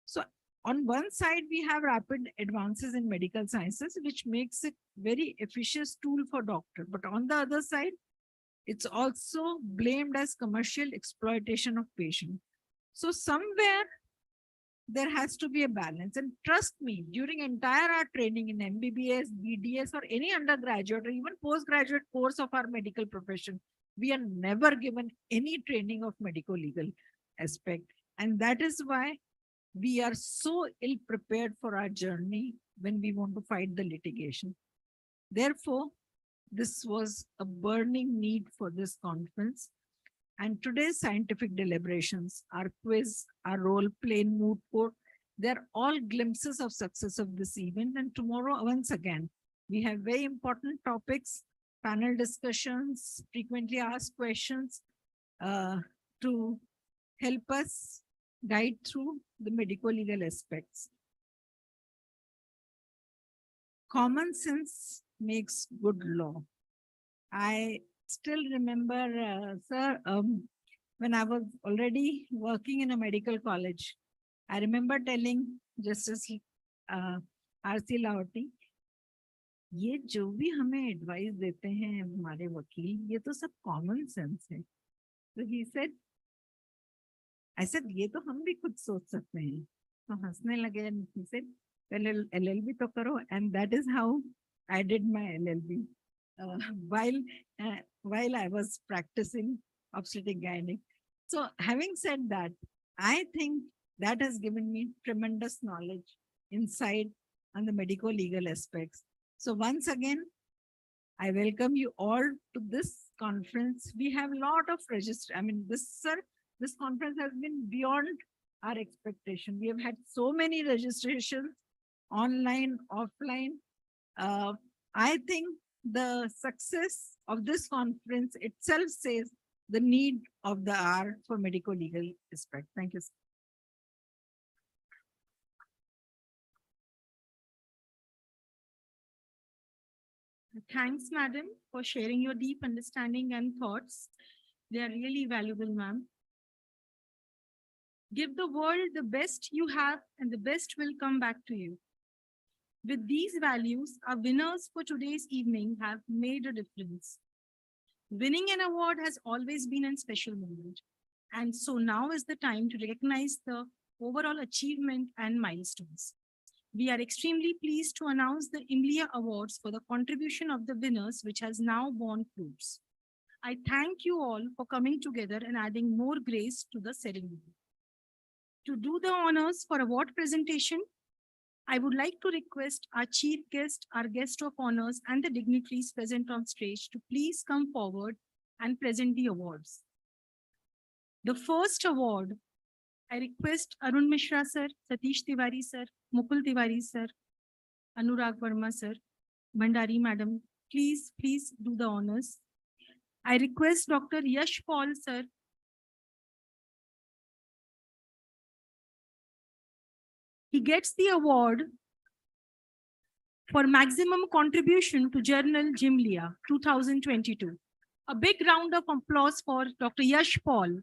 Speaker 9: So on one side, we have rapid advances in medical sciences, which makes it very efficient tool for doctor. But on the other side, it's also blamed as commercial exploitation of patient. So somewhere there has to be a balance. And trust me, during entire our training in MBBS, BDS, or any undergraduate or even postgraduate course of our medical profession, we are never given any training of medical legal aspect. And that is why we are so ill prepared for our journey when we want to fight the litigation. Therefore, this was a burning need for this conference. And today's scientific deliberations, our quiz, our role play, moot court, They're all glimpses of success of this event. And tomorrow, once again, we have very important topics, panel discussions, frequently asked questions to help us guide through the medico-legal aspects. Common sense makes good law. I still remember, sir, when I was already working in a medical college, I remember telling Justice R.C. Lahoti, ये जो भी हमें advice देते हैं हमारे वकील, ये तो सब कॉमन सेंस है. तो he said, I said, ये तो हम भी खुद सोच सकते हैं. तो हंसने लगे. And he said, पहले LLB तो करो. And that is how I did my LLB. While I was practicing obstetric gynec. So having said that, I think that has given me tremendous knowledge, insight on the medico-legal aspects. So once again, I welcome you all to this conference. We have a lot of register. I mean, this conference has been beyond our expectation. We have had so many registrations, online, offline. I think the success of this conference itself says the need of the hour for medico-legal aspect. Thank you.
Speaker 1: Thanks, madam, for sharing your deep understanding and thoughts. They are really valuable, ma'am. Give the world the best you have, and the best will come back to you. With these values, our winners for today's evening have made a difference. Winning an award has always been a special moment. And so now is the time to recognize the overall achievement and milestones. We are extremely pleased to announce the IMLIA Awards for the contribution of the winners, which has now borne fruits. I thank you all for coming together and adding more grace to the ceremony. To do the honors for award presentation, I would like to request our chief guest, our guest of honors, and the dignitaries present on stage to please come forward and present the awards. The first award, I request Arun Mishra sir, Satish Tiwari sir, Mukul Tiwari sir, Anurag Verma sir, Bhandari madam, please do the honors. I request Dr. Yash Paul sir. He gets the award for maximum contribution to journal Jimlia 2022. A big round of applause for Dr. Yash Paul.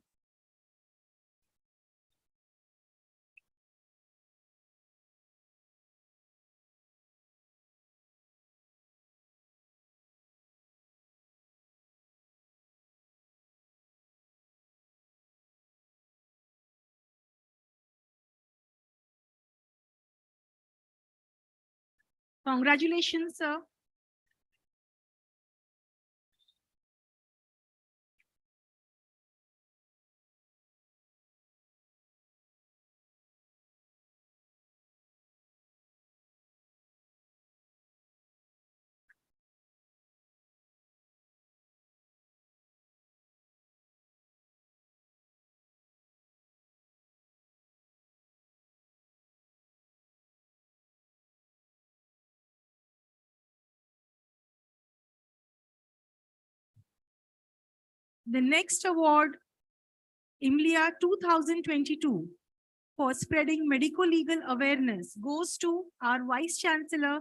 Speaker 1: Congratulations, sir. The next award, IMLIA 2022, for spreading medico-legal awareness goes to our Vice Chancellor,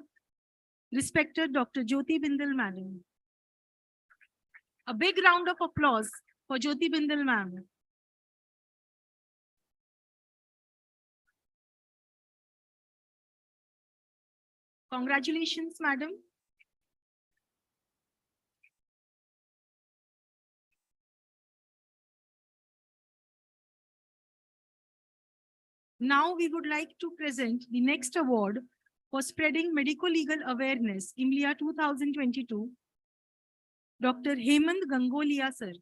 Speaker 1: respected Dr. Jyoti Bindal Madam. A big round of applause for Jyoti Bindal Ma'am. Congratulations, Madam. Now we would like to present the next award for spreading medico-legal awareness, IMLIA 2022, Dr. Hemant Gangolia, sir.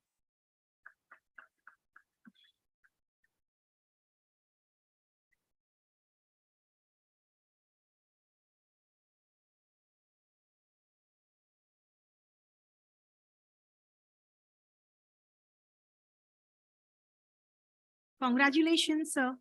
Speaker 1: Congratulations, sir.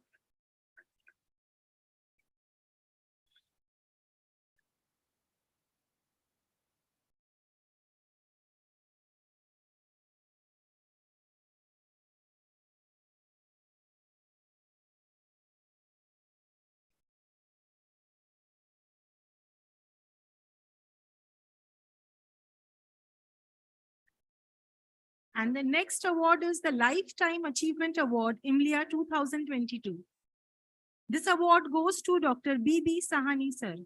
Speaker 1: And the next award is the Lifetime Achievement Award, IMLIA 2022. This award goes to Dr. B.B. Sahani, sir.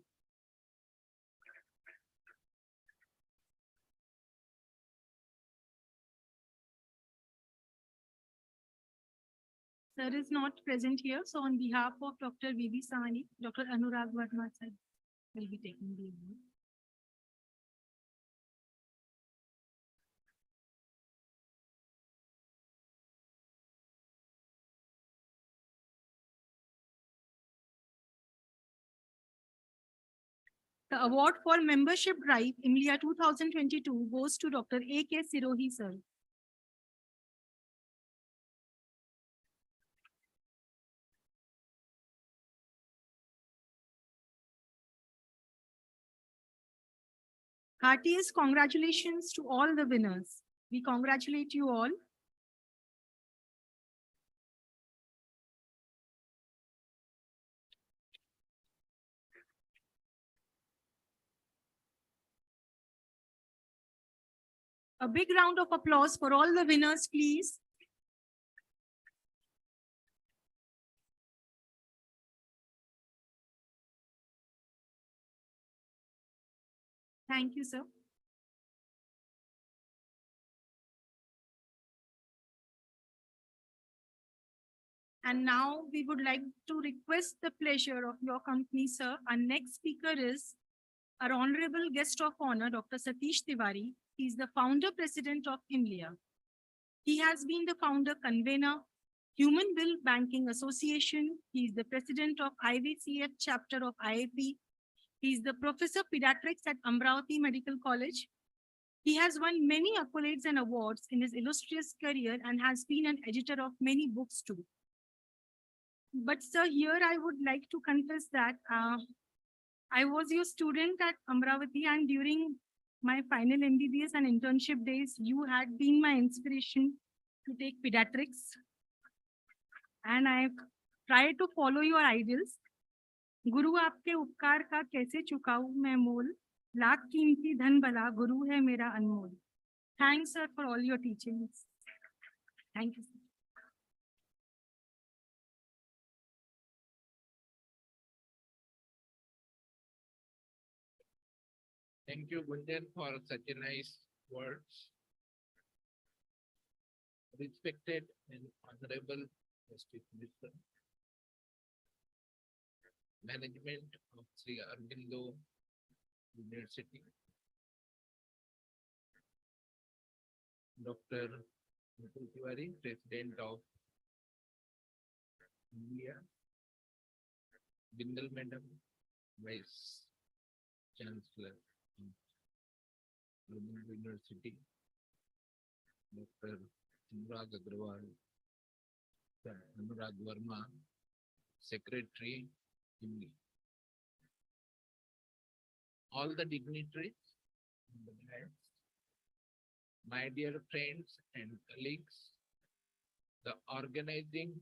Speaker 1: Sir is not present here, so on behalf of Dr. B.B. Sahani, Dr. Anurag Verma, sir, will be taking the award. The award for membership drive, IMLIA 2022, goes to Dr. A.K. Sirohi, sir. Heartiest congratulations to all the winners. We congratulate you all. A big round of applause for all the winners, please. Thank you, sir. And now we would like to request the pleasure of your company, sir. Our next speaker is our honorable guest of honor, Dr. Satish Tiwari. He is the founder president of IMLIA. He has been the founder convener, Human Will Banking Association. He is the president of IVCF chapter of IAP. He is the professor pediatrics at Amravati Medical College. He has won many accolades and awards in his illustrious career and has been an editor of many books too. But sir, here I would like to confess that I was your student at Amravati, and during my final MBBS and internship days, you had been my inspiration to take pediatrics. And I've tried to follow your ideals. गुरु आपके उपकार का कैसे चुकाऊं मैं मोल, लाख कीमती धन भला गुरु है मेरा अनमोल. Thanks, sir, for all your teachings. Thank you, sir.
Speaker 10: Thank you, Gunjan, for such a nice words. Respected and honorable Justice Minister, management of Sri Aurobindo University, Dr. Mukul Tiwari, President of India, Bindal Madam, Vice Chancellor of Aurobindo University, Dr. Anurag Agrawal, Sir Anurag Verma, Secretary, India. All the dignitaries, and the guests, my dear friends and colleagues, the organizing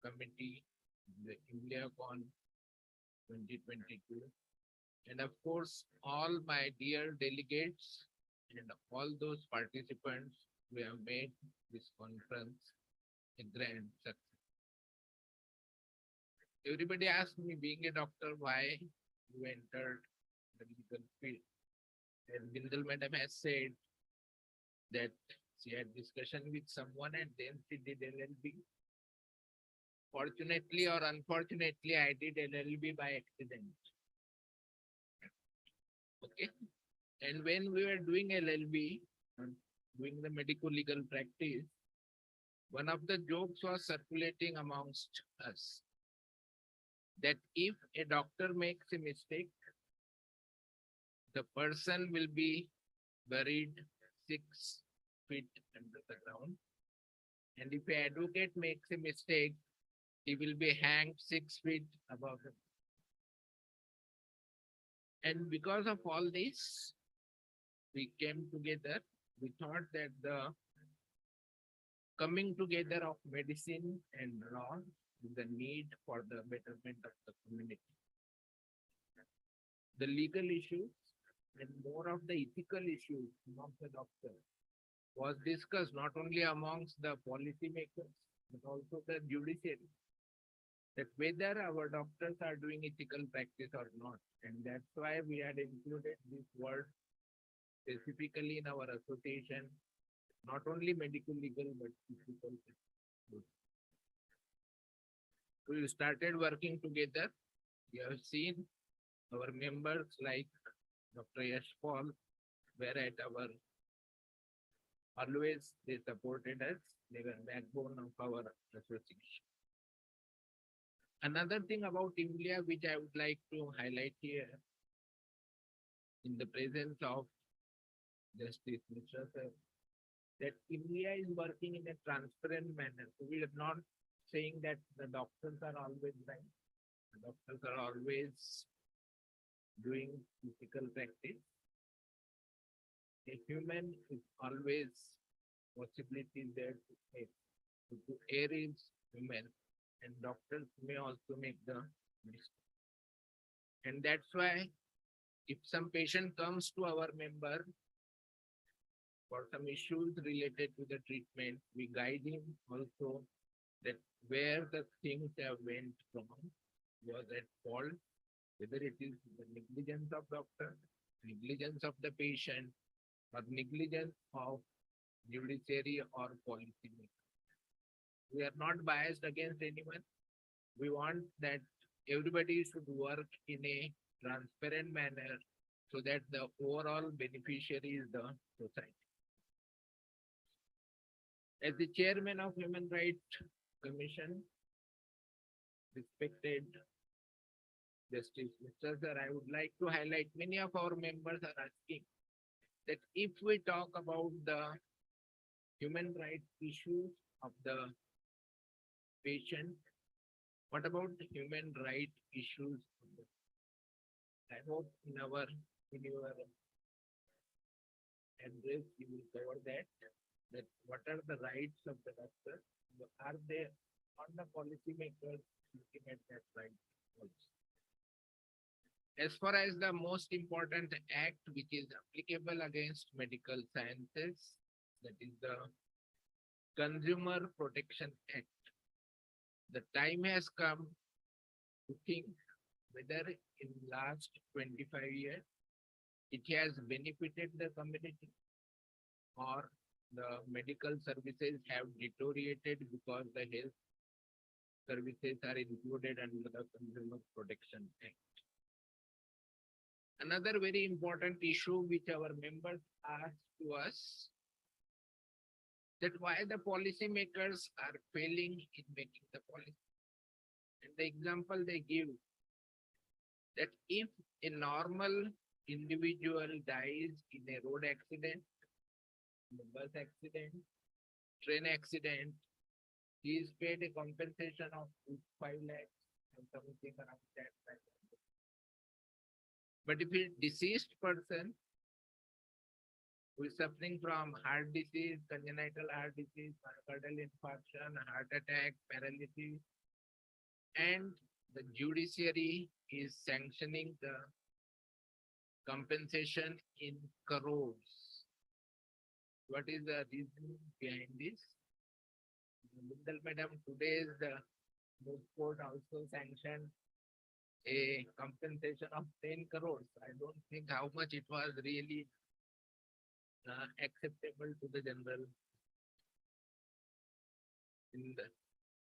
Speaker 10: committee, the IMLIACon 2022, and of course, all my dear delegates and all those participants who have made this conference a grand success. Everybody asked me, being a doctor, why you entered the medical field. And Bindal Madam has said that she had discussion with someone and then she did LLB. Fortunately or unfortunately, I did LLB by accident. Okay. And when we were doing LLB, doing the medical legal practice, one of the jokes was circulating amongst us that if a doctor makes a mistake, the person will be buried 6 feet under the ground. And if an advocate makes a mistake, he will be hanged 6 feet above him. And because of all this, we came together. We thought that the coming together of medicine and law is the need for the betterment of the community. The legal issues and more of the ethical issues of the doctor was discussed not only amongst the policymakers, but also the judiciary, that whether our doctors are doing ethical practice or not. And that's why we had included this word specifically in our association, not only medical legal, but ethical. We started working together. We have seen our members like Dr. Yashpal were at our always they supported us. They were backbone of our association. Another thing about India which I would like to highlight here in the presence of Justice Mishra sir, that India is working in a transparent manner. So we are not saying that the doctors are always right. The doctors are always doing ethical practice. A human is always possibility there to make. To err is human, and doctors may also make the mistake. And that's why if some patient comes to our member for some issues related to the treatment, we guide him also that where the things have went wrong, was at fault, whether it is the negligence of doctor, negligence of the patient, or negligence of judiciary or policymaker. We are not biased against anyone. We want that everybody should work in a transparent manner so that the overall beneficiary is the society. As the chairman of Human Rights Commission, respected Justice Mr. Sir, I would like to highlight many of our members are asking that if we talk about the human rights issues of the patient, what about the human rights issues? I hope in your address you will cover that what are the rights of the doctor? Are they on the policymakers looking at that right also? As far as the most important act which is applicable against medical sciences, that is the Consumer Protection Act. The time has come to think whether in last 25 years it has benefited the community or the medical services have deteriorated because the health services are included under the Consumer Protection Act. Another very important issue which our members asked to us, that why the policymakers are failing in making the policy. And the example they give, that if a normal individual dies in a road accident, in a bus accident, train accident, he is paid a compensation of 5 lakhs and something around that. But if a deceased person who is suffering from heart disease, congenital heart disease, myocardial infarction, heart attack, paralysis, and the judiciary is sanctioning the compensation in crores. What is the reason behind this? Bindal Madam, today the Moot Court also sanctioned a compensation of 10 crores. I don't think how much it was really acceptable to the general. In the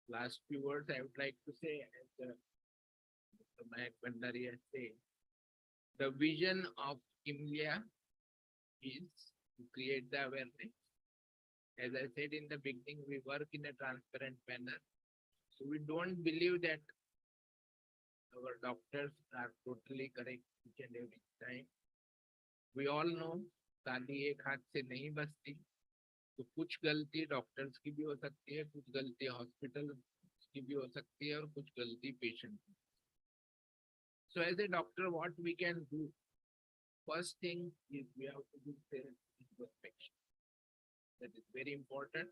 Speaker 10: last few words, I would like to say, as Mr. Mayak Bhandari has said, the vision of India is to create the awareness. As I said in the beginning, we work in a transparent manner. So we don't believe that our doctors are totally correct each and every time. We all know ताली एक हाथ से नहीं बचती, तो कुछ गलती doctors की भी हो सकती है, कुछ गलती हॉस्पिटल की भी हो सकती है और कुछ गलती पेशेंट की. So as a doctor, what we can do? First thing is we have to do self-introspection. That is very important.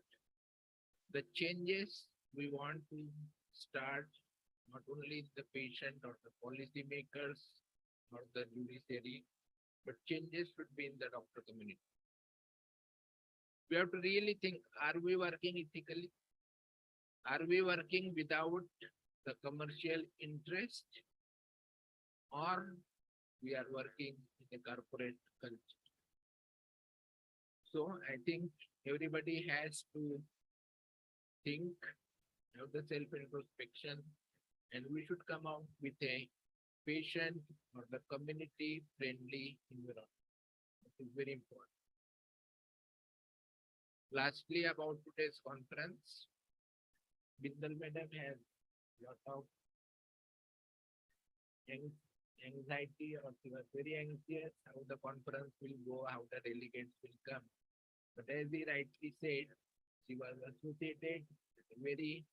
Speaker 10: The changes we want to start not only the patient or the policymakers or the judiciary, but changes should be in the doctor community. We have to really think, are we working ethically? Are we working without the commercial interest? Or we are working in a corporate culture? So I think everybody has to think, have the self-introspection, and we should come out with a patient or the community-friendly environment. It is very important. Lastly, about today's conference, Bindal Madam has lot of anxiety, or she was very anxious how the conference will go, how the delegates will come. But as he rightly said, she was associated with a very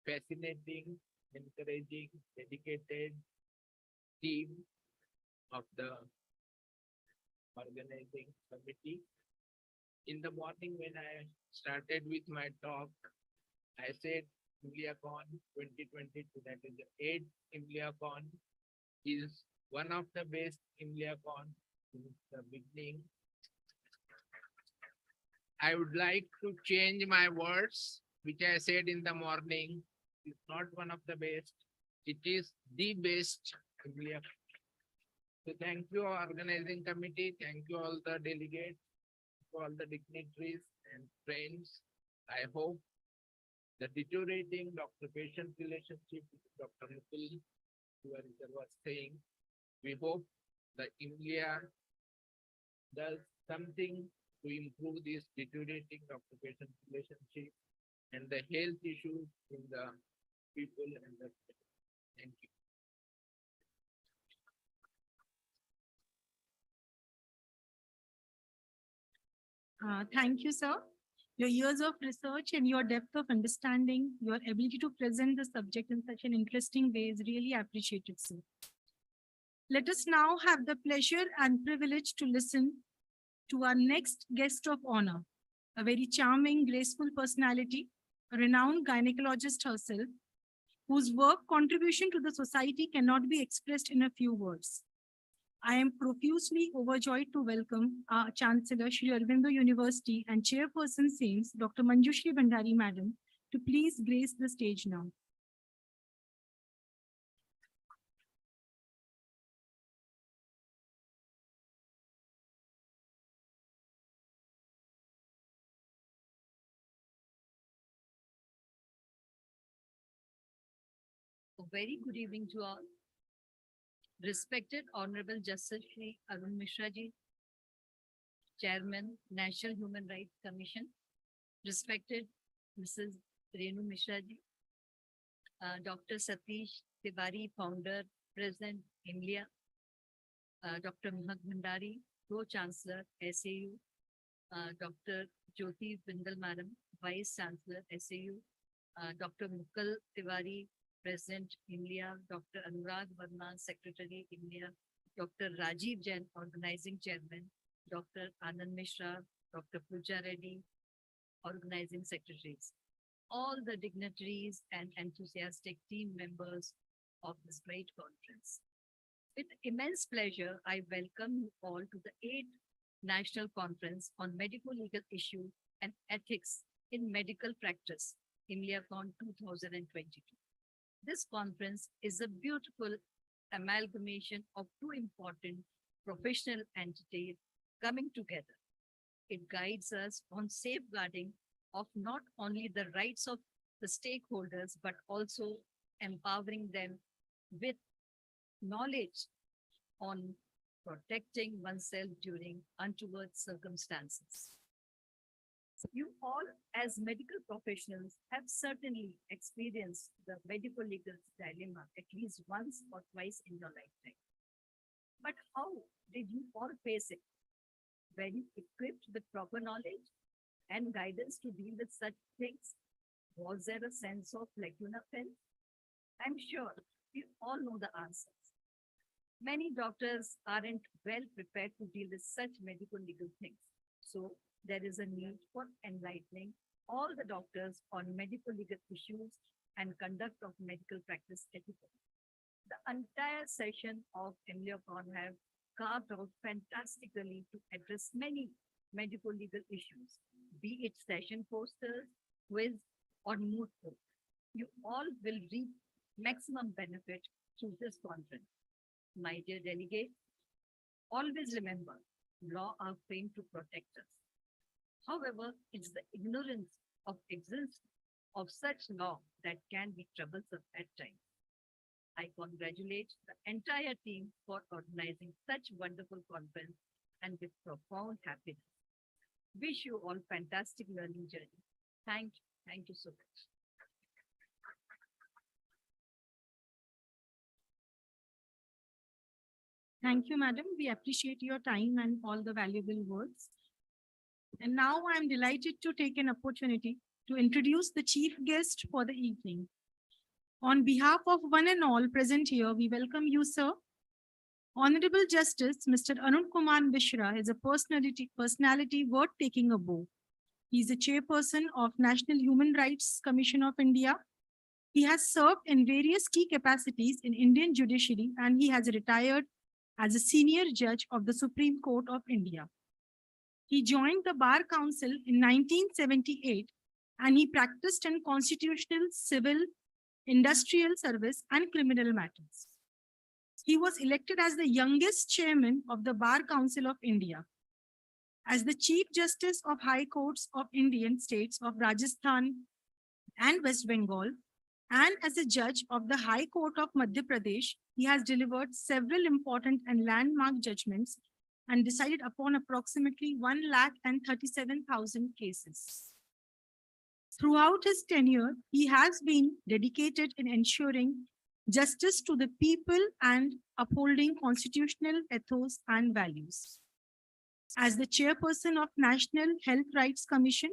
Speaker 10: fascinating, encouraging, dedicated team of the organizing committee. In the morning when I started with my talk, I said ImliaCon 2022, that is the 8th ImliaCon, is one of the best ImliaCon since the beginning. I would like to change my words, which I said in the morning. It's not one of the best. It is the best ImliaCon. So thank you, organizing committee. Thank you, all the delegates, all the dignitaries and friends. I hope the deteriorating doctor-patient relationship, Dr. Mukul was saying, we hope that India does something to improve this deteriorating doctor-patient relationship and the health issues in the people and the. Thank you.
Speaker 1: Thank you, sir. Your years of research and your depth of understanding, your ability to present the subject in such an interesting way is really appreciated, sir. Let us now have the pleasure and privilege to listen to our next guest of honor, a very charming, graceful personality, a renowned gynecologist herself, whose work contribution to the society cannot be expressed in a few words. I am profusely overjoyed to welcome our Chancellor, Shri Aurobindo University and Chairperson SAIMS, Dr. Manjushri Bhandari Madam, to please grace the stage now.
Speaker 11: A very good evening to all. Respected Honorable Justice Shri Arun Mishra ji, Chairman, National Human Rights Commission, respected Mrs. Renu Mishra ji, Dr. Satish Tiwari, Founder, President, India, Dr. Mohak Bhandari, Pro-Chancellor, SAU, Dr. Jyoti Bindal Madam, Vice Chancellor, SAU, Dr. Mukul Tiwari, President, India, Dr. Anurag Verma, Secretary, India, Dr. Rajiv Jain, Organizing Chairman, Dr. Anand Mishra, Dr. Pooja Reddy, Organizing Secretaries, all the dignitaries and enthusiastic team members of this great conference. With immense pleasure, I welcome you all to the 8th National Conference on Medical Legal Issues and Ethics in Medical Practice, ImliaCon 2022. This conference is a beautiful amalgamation of two important professional entities coming together. It guides us on safeguarding of not only the rights of the stakeholders, but also empowering them with knowledge on protecting oneself during untoward circumstances. You all, as medical professionals, have certainly experienced the medical legal dilemma at least once or twice in your lifetime. But how did you all face it? Were you equipped with proper knowledge and guidance to deal with such things? Was there a sense of lacuna felt? I'm sure you all know the answers. Many doctors aren't well prepared to deal with such medical legal things. So there is a need for enlightening all the doctors on medical legal issues and conduct of medical practice etiquette. The entire session of ImliaCon have carved out fantastically to address many medical legal issues, be be it session posters, quiz, or mood board. You all will reap maximum benefit through this conference. My dear delegates, always remember, law are framed to protect us. However, it's the ignorance of existence of such law that can be troublesome at times. I congratulate the entire team for organizing such wonderful conference and with profound happiness. Wish you all fantastic learning journey. Thank you. Thank you so much.
Speaker 1: Thank you, madam. We appreciate your time and all the valuable words. And now I'm delighted to take an opportunity to introduce the chief guest for the evening. On behalf of one and all present here, we welcome you, sir. Honorable Justice Mr. Arun Kumar Mishra is a personality worth taking a bow. He is the chairperson of National Human Rights Commission of India. He has served in various key capacities in Indian judiciary, and he has retired as a senior judge of the Supreme Court of India. He joined the Bar Council in 1978, and he practiced in constitutional, civil, industrial service, and criminal matters. He was elected as the youngest chairman of the Bar Council of India. As the Chief Justice of High Courts of Indian states of Rajasthan and West Bengal, and as a judge of the High Court of Madhya Pradesh, he has delivered several important and landmark judgments and decided upon approximately 137,000 cases. Throughout his tenure, he has been dedicated in ensuring justice to the people and upholding constitutional ethos and values. As the chairperson of National Health Rights Commission,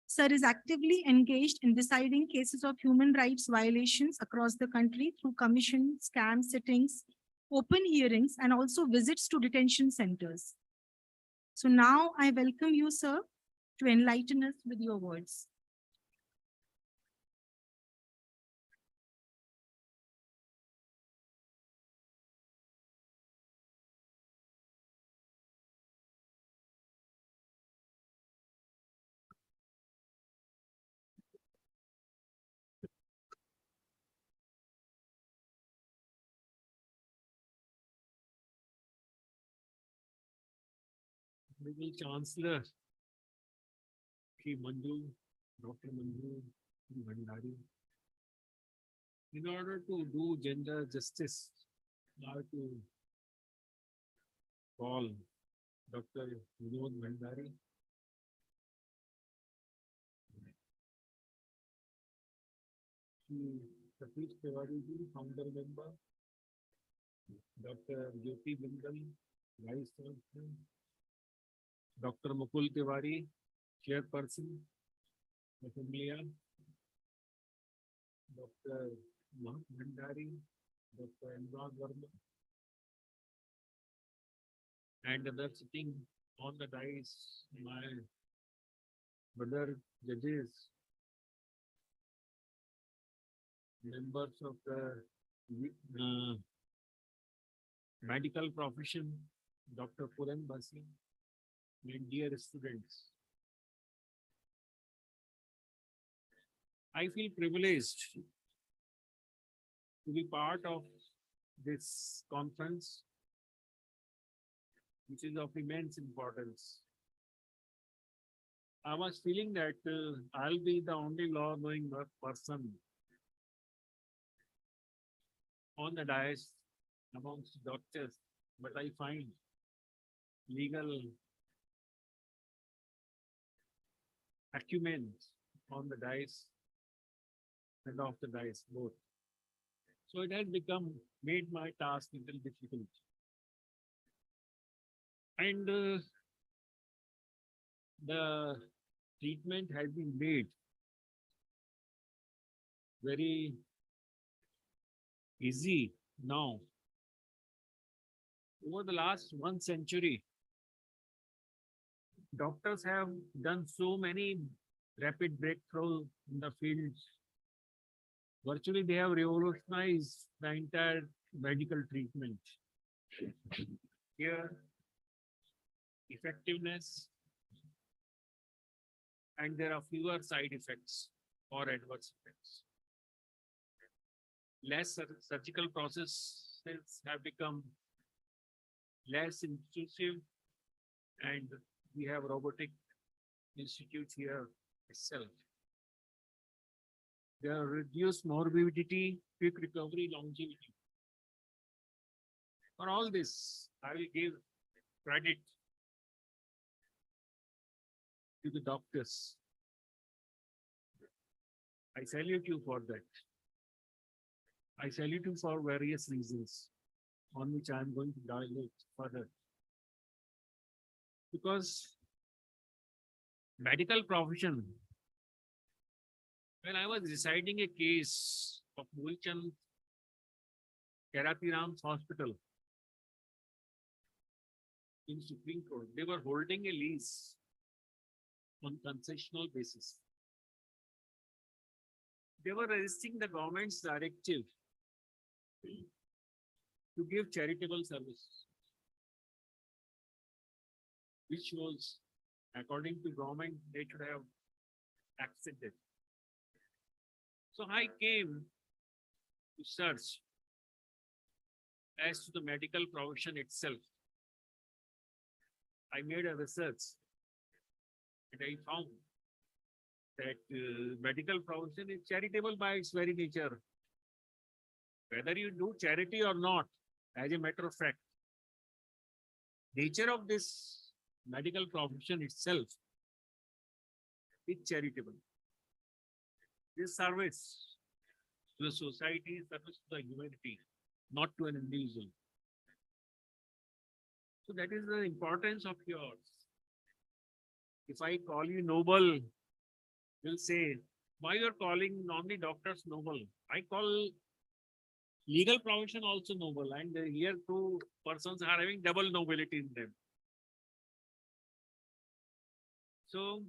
Speaker 1: Sir is actively engaged in deciding cases of human rights violations across the country through commission, scam sittings, open hearings, and also visits to detention centers. So now I welcome you, sir, to enlighten us with your words.
Speaker 8: Honorable Chancellor, Shri Manju, Dr. Manju Bhandari. In order to do gender justice, I have to call Dr. Vinod Bhandari. Shri Satish Tiwari ji, founder member. Dr. Jyoti Bindal, Vice Chancellor. Dr. Mukul Tiwari, Chairperson of India. Dr. Mahak Bhandari, Dr. Anurag Verma, and others sitting on the dais, my brother judges, members of the medical profession, Dr. Puran Basi, and dear students. I feel privileged to be part of this conference, which is of immense importance. I was feeling that I'll be the only law-knowing person on the dais amongst doctors, but I find legal acumen on the dais and off the dais both. So it has made my task a little difficult. And the treatment has been made very easy now. Over the last 1 century, doctors have done so many rapid breakthroughs in the field. Virtually, they have revolutionized the entire medical treatment. Here, effectiveness and there are fewer side effects or adverse effects. Less surgical processes have become less intrusive, and we have robotic institute here itself. There are reduced morbidity, quick recovery, longevity. For all this, I will give credit to the doctors. I salute you for that. I salute you for various reasons on which I am going to dilate further. Because medical profession, when I was deciding a case of Mulchand Karatiram's hospital in Supreme Court, they were holding a lease on concessional basis. They were resisting the government's directive to give charitable service, which was, according to government, they should have accepted. So I came to search as to the medical profession itself. I made a research and I found that medical profession is charitable by its very nature. Whether you do charity or not, as a matter of fact, nature of this medical profession itself is charitable. This service to the society, service to the humanity, not to an individual. So that is the importance of yours. If I call you noble, you'll say, why you're calling only doctors noble? I call legal profession also noble, and here two persons are having double nobility in them. So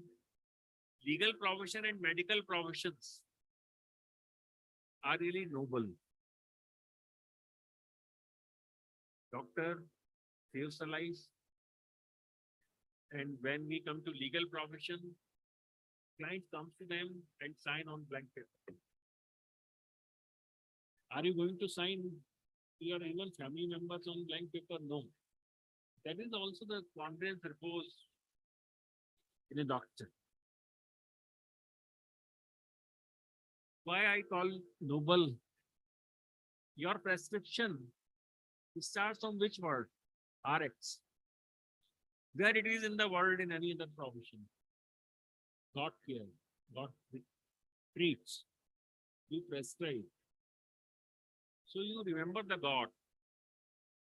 Speaker 8: legal profession and medical professions are really noble. Doctor saves the lives. And when we come to legal profession, client comes to them and sign on blank paper. Are you going to sign your even family members on blank paper? No. That is also the confidence reposed in a doctor. Why I call noble? Your prescription starts from which word? RX. Where it is in the world in any other profession. God care, God treats, you prescribe. So you remember the God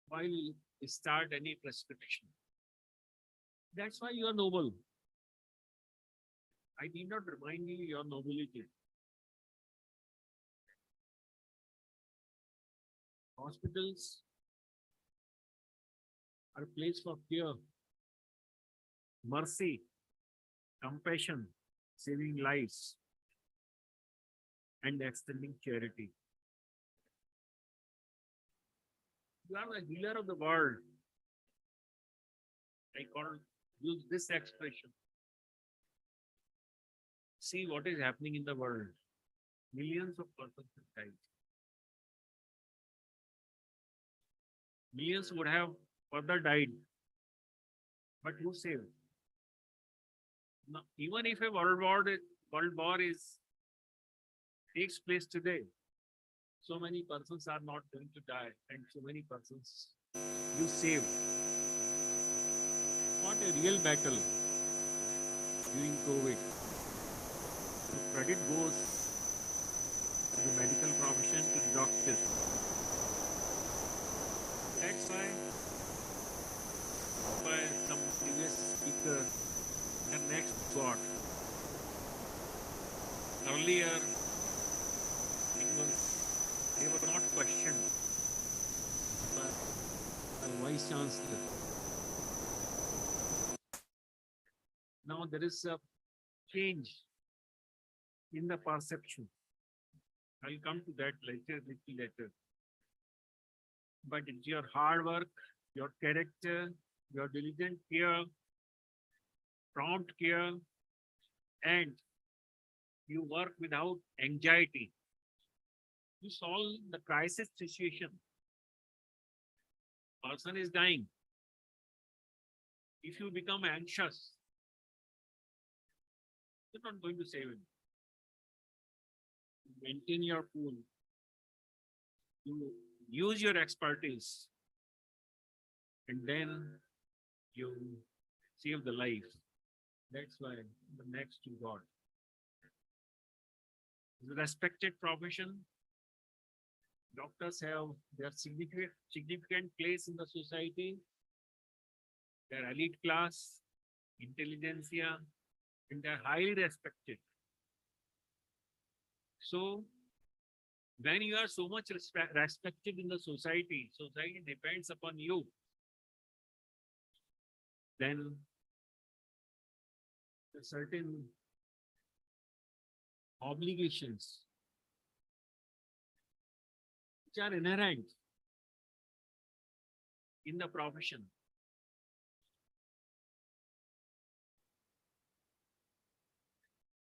Speaker 8: while you start any prescription. That's why you are noble. I need not remind you your nobility. Hospitals are a place for care, mercy, compassion, saving lives, and extending charity. You are the healer of the world. Use this expression. See what is happening in the world. Millions of persons have died. Millions would have further died. But who saved? Now, even if a world war takes place today, so many persons are not going to die, and so many persons you save. What a real battle during COVID. So credit goes to the medical profession, to the doctors. That's why by some previous speaker, the next God. Earlier, they were not questioned, but the Vice Chancellor. Now there is a change in the perception. I'll come to that little later. But it's your hard work, your character, your diligent care, prompt care,
Speaker 12: and you work without anxiety. You solve the crisis situation. Person is dying. If you become anxious, you're not going to save him. Maintain your cool. You use your expertise, and then you save the life. That's why the next to God. The respected profession. Doctors have their significant place in the society. They're elite class, intelligentsia, and they're highly respected. So when you are so much respected in the society, society depends upon you, then the certain obligations which are inherent in the profession.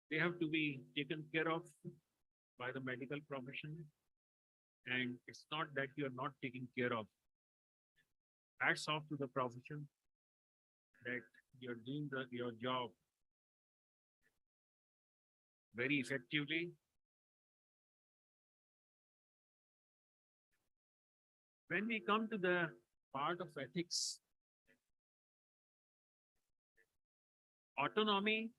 Speaker 12: They have to be taken care of by the medical profession, and it's not that you are not taking care of. Hats off to the profession that you're doing your job very effectively. When we come to the part of ethics, autonomy,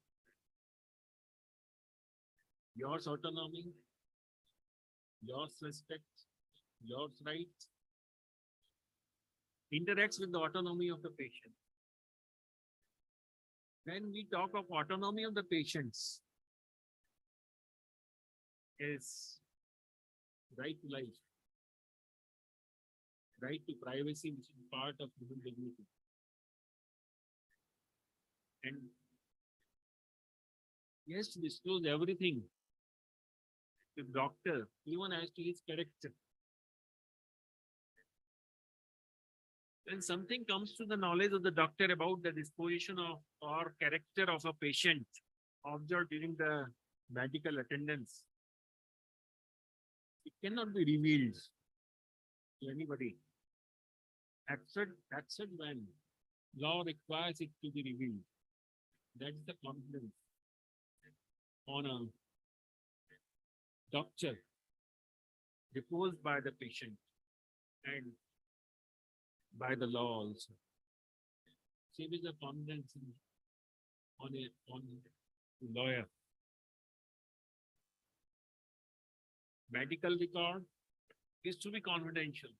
Speaker 12: yours autonomy, yours respect, yours right, interacts with the autonomy of the patient. When we talk of autonomy of the patients, is right to life, right to privacy, which is part of human dignity. And he has to disclose everything. The doctor, even as to his character. When something comes to the knowledge of the doctor about the disposition of or character of a patient observed during the medical attendance, it cannot be revealed to anybody, except when law requires it to be revealed. That's the confidence on a doctor reposed by the patient and by the law also. Same is the confidence on a lawyer. Medical record is to be confidential.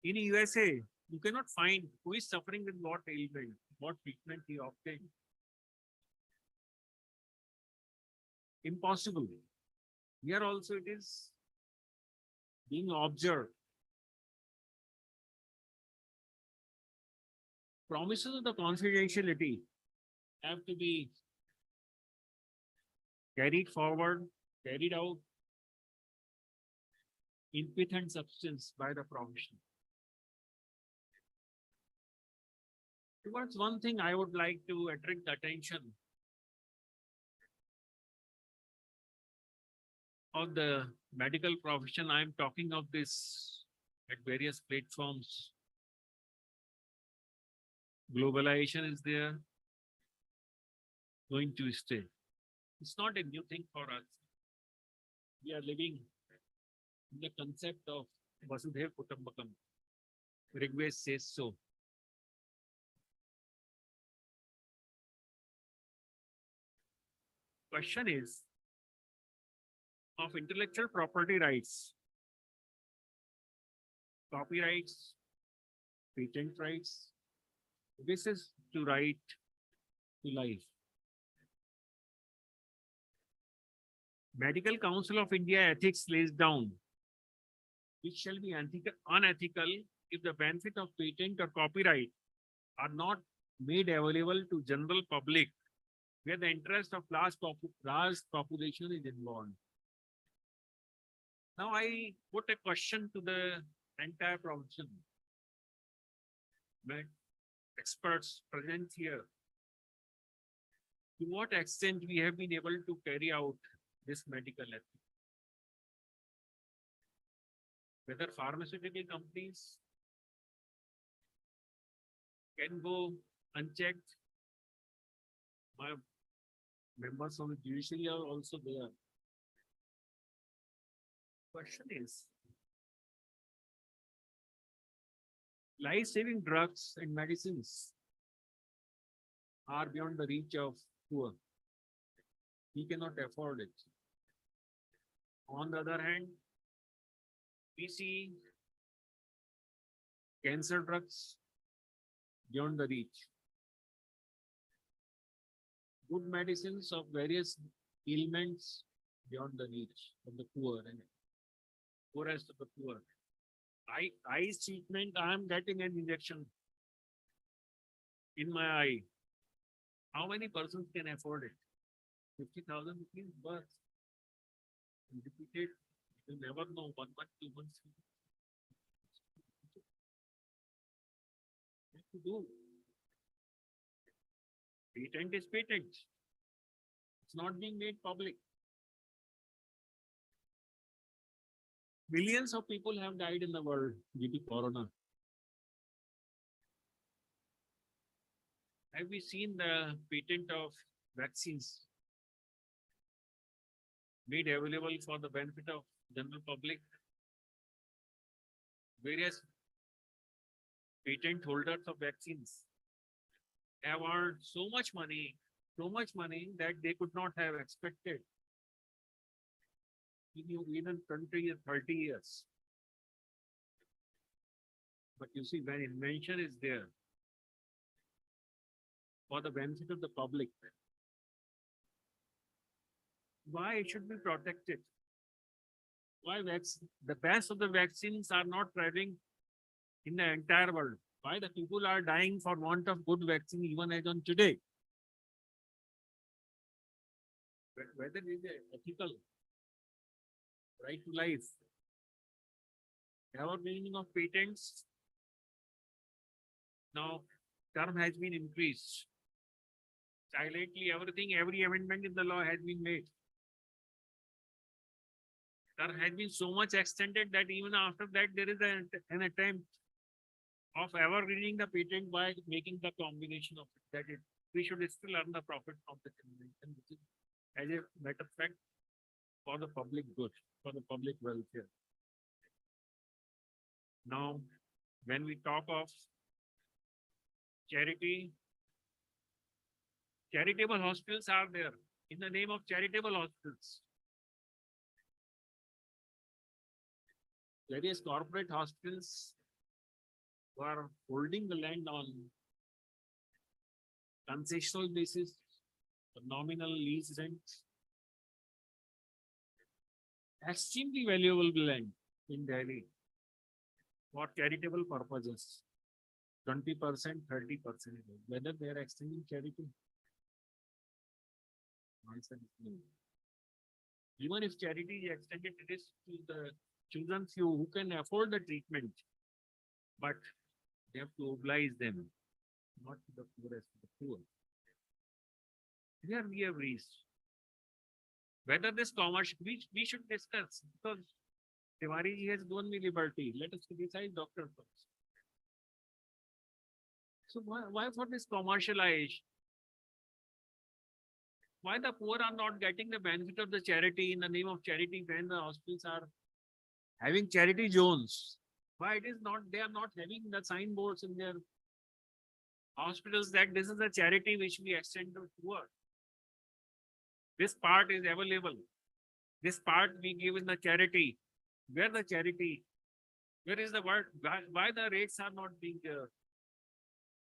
Speaker 12: In USA, you cannot find who is suffering with what ailment, what treatment he obtained. Impossible. Here also it is being observed. Promises of the confidentiality have to be carried forward, carried out in pith and substance by the profession. Towards one thing I would like to attract the attention of the medical profession. I am talking of this at various platforms. Globalization is there, going to stay. It's not a new thing for us. We are living in the concept of Vasudhaiva Kutumbakam. Rigved says so. Question is of intellectual property rights, copyrights, patent rights. This is to right to life. Medical Council of India ethics lays down which shall be unethical if the benefit of patent or copyright are not made available to general public where the interest of large population is involved. Now I put a question to the entire profession. Experts present here. to what extent we have been able to carry out this medical ethics. Whether pharmaceutical companies can go unchecked. My members of the judiciary are also there. Question is, life-saving drugs and medicines are beyond the reach of poor. He cannot afford it. On the other hand, we see cancer drugs beyond the reach. Good medicines of various ailments beyond the reach of the poor and poorest of the poor. Eye treatment, I am getting an injection in my eye. How many persons can afford it? 50,000 rupees worth. Repeated, you never know, 1 month, 2 months. What to do? Patent is patent. It's not being made public. Millions of people have died in the world due to corona. Have we seen the patent of vaccines made available for the benefit of general public? Various patent holders of vaccines have earned so much money that they could not have expected in 20 or 30 years. But you see, when invention is there for the benefit of the public, why it should be protected? Why the best of the vaccines are not thriving in the entire world? Why the people are dying for want of good vaccine even as on today? Whether it is ethical, right to life, ever meaning of patents, now term has been increased. Silently, every amendment in the law has been made. There has been so much extended that even after that, there is an attempt of ever reading the patent by making the combination of it, that we should still earn the profit from the convention, which is, as a matter of fact, for the public good, for the public welfare. Now, when we talk of charity, charitable hospitals are there in the name of charitable hospitals. Various corporate hospitals who are holding the land on concessional basis, nominal lease rent, extremely valuable land in Delhi for charitable purposes. 20%, 30%, whether they are extending charity. Answer is no. Even if charity is extended, it is to the chosen few who can afford the treatment, but they have to oblige them, not to the poorest of the poor. Here we have reached. Whether this commercial, we should discuss, because Tiwari ji has given me liberty. Let us criticize doctor first. So why for this commercialization? Why the poor are not getting the benefit of the charity in the name of charity when the hospitals are having charity zones? Why it is not, they are not having the signboards in their hospitals that this is a charity which we extend to poor. This part is available. This part we give in the charity. Where the charity? Where is the word? Why the rates are not being there?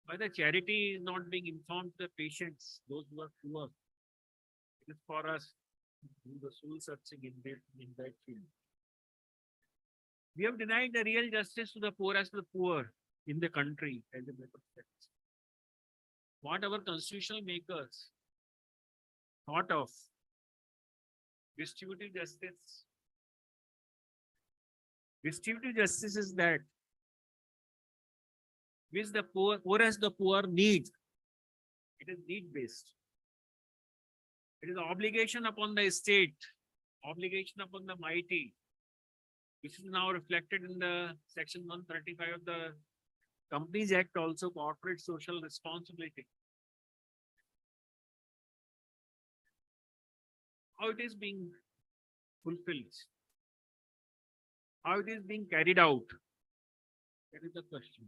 Speaker 12: Why the charity is not being informed to the patients, those who are poor? It is for us to do the soul searching in that field. We have denied the real justice to the poorest of the poor in the country as a matter of fact. What our constitutional makers thought of distributive justice. Distributive justice is that which the poorest the poor need. It is need based. It is obligation upon the state, obligation upon the mighty, which is now reflected in the section 135 of the Companies Act, also corporate social responsibility. How it is being fulfilled, how it is being carried out, that is the question.